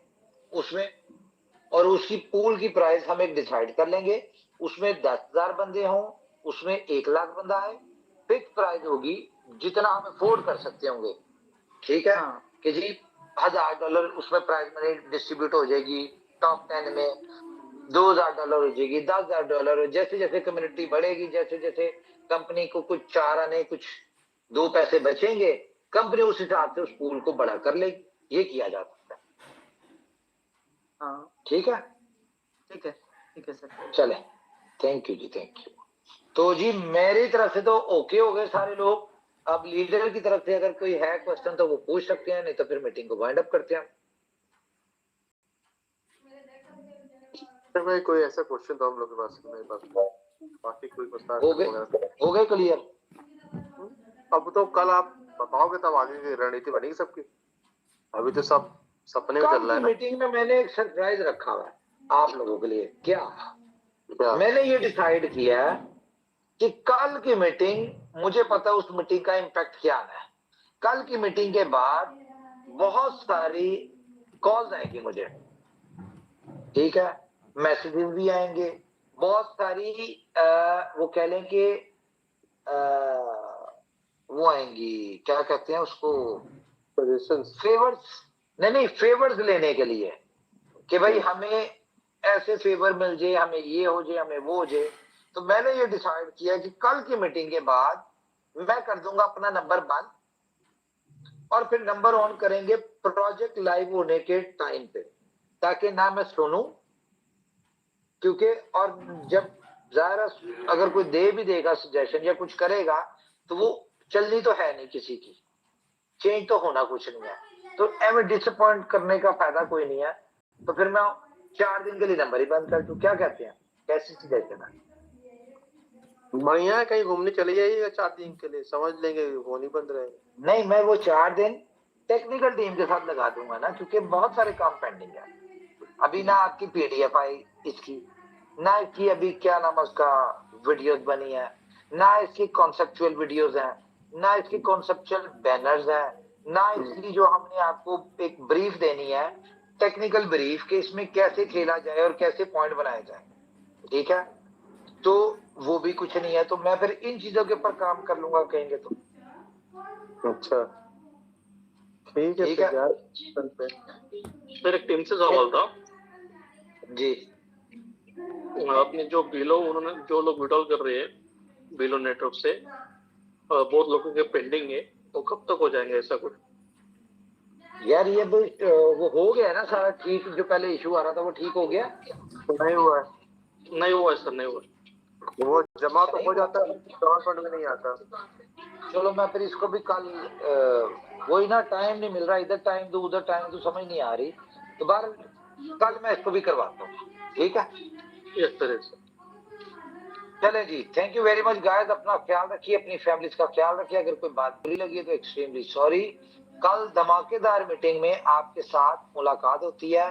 उसमें, और उसकी पूल की प्राइस हम एक डिसाइड कर लेंगे, उसमें 10,000 बंदे हों, उसमें 1 लाख बंदा है, फिक्स प्राइस होगी जितना हम अफोर्ड कर सकते होंगे, ठीक है। कि जी $1,000 उसमें प्राइज मनी डिस्ट्रीब्यूट हो जाएगी, टॉप 10 में $2,000 हो जाएगी, $10,000, जैसे जैसे कम्युनिटी बढ़ेगी, जैसे जैसे कंपनी को कुछ 4 आने, कुछ 2 पैसे बचेंगे, कंपनी उस हिसाब से उस पूल को बड़ा कर लेगी। ये किया जा सकता है। हाँ ठीक है, ठीक है, ठीक है सर। चले, thank you ji, thank you. तो जी मेरी तरफ से तो ओके हो गए सारे लोग। अब लीडर की तरफ से अगर कोई है क्वेश्चन तो वो पूछ सकते हैं, नहीं तो फिर मीटिंग को वाइंड अप करते हैं। सर भाई कोई ऐसा क्वेश्चन तो हम लोग के पास मेरे पास, बाकी कोई प्रश्न हो गए क्लियर? अब तो कल आप बताओगे तब आगे की रणनीति बनेगी सबकी, अभी तो सब सपने में चल रहा है ना। मीटिंग में मैंने एक सरप्राइज रखा हुआ है आप लोगों के लिए। क्या? मैंने ये डिसाइड किया कि कल की मीटिंग, मुझे पता है उस मीटिंग का इम्पैक्ट क्या है। कल की मीटिंग के बाद बहुत सारी कॉल्स आएगी मुझे, ठीक है, मैसेजेस भी आएंगे, बहुत सारी वो कह लें कि वो आएंगी, क्या कहते हैं उसको, फेवर्स, नहीं फेवर्स लेने के लिए कि भाई हमें ऐसे फेवर मिल जाए, हमें ये हो जाए, हमें वो हो जाए। तो मैंने ये डिसाइड किया कि कल की मीटिंग के बाद मैं कर दूंगा अपना नंबर बंद, और फिर नंबर ऑन करेंगे प्रोजेक्ट लाइव होने के टाइम पे, ताकि ना मैं सुनूं, क्योंकि और जब ज़ाहिर अगर कोई दे भी देगा सजेशन या कुछ करेगा तो वो चलनी तो है नहीं किसी की, चेंज तो होना कुछ नहीं है, तो एवं डिसअपॉइंट करने का फायदा कोई नहीं है। तो फिर मैं 4 दिन के लिए नंबर ही बंद कर दूं, क्या कहते हैं, कैसी सजेशन है? बढ़िया है, कहीं घूमने चले जाइएगा 4 दिन के लिए, समझ लेंगे वो नहीं बंद रहेगा। नहीं, मैं वो 4 दिन टेक्निकल टीम के साथ लगा दूंगा ना, क्योंकि बहुत सारे काम पेंडिंग है अभी ना। आपकी पीडीएफ आई इसकी, ना इसकी अभी क्या नाम उसका वीडियोस बनी है, ना इसकी कॉन्सेप्चुअल वीडियोस हैं, ना इसकी कॉन्सेप्चुअल बैनर्स हैं, ना इसकी जो हमने आपको एक ब्रीफ देनी है, टेक्निकल ब्रीफ, कि इसमें कैसे खेला जाए और कैसे पॉइंट बनाए जाए, ठीक है, तो वो भी कुछ नहीं है। तो मैं फिर इन चीजों के ऊपर काम कर लूंगा कहेंगे तो। अच्छा ठीक है यार। फिर एक टीम से सवाल था जी, आपने जो बिलो, उन्होंने जो लोग विड्रॉल कर रहे हैं बिलो नेटवर्क से, बहुत लोगों के पेंडिंग है, वो कब तक हो जाएंगे ऐसा कुछ? यार ये वो हो गया ना सारा ठीक, जो पहले इशू आ रहा था वो ठीक हो गया? नहीं हुआ है, नहीं हुआ है सर, नहीं हुआ। वो जमा तो हो जाता है, गवर्नमेंट में नहीं आता। चलो मैं फिर इसको भी कल, वही ना, टाइम नहीं मिल रहा, इधर टाइम दो उधर टाइम दो, समझ नहीं आ रही, तो बार कल मैं इसको भी करवाता हूँ, ठीक है। इस तरह से चले जी, thank you very much guys, अपना ख्याल रखिए, अपनी फैमिलीज का ख्याल रखिए। अगर कोई बात बुरी लगी है तो एक्सट्रीमली सॉरी। कल धमाकेदार मीटिंग में आपके साथ मुलाकात होती है।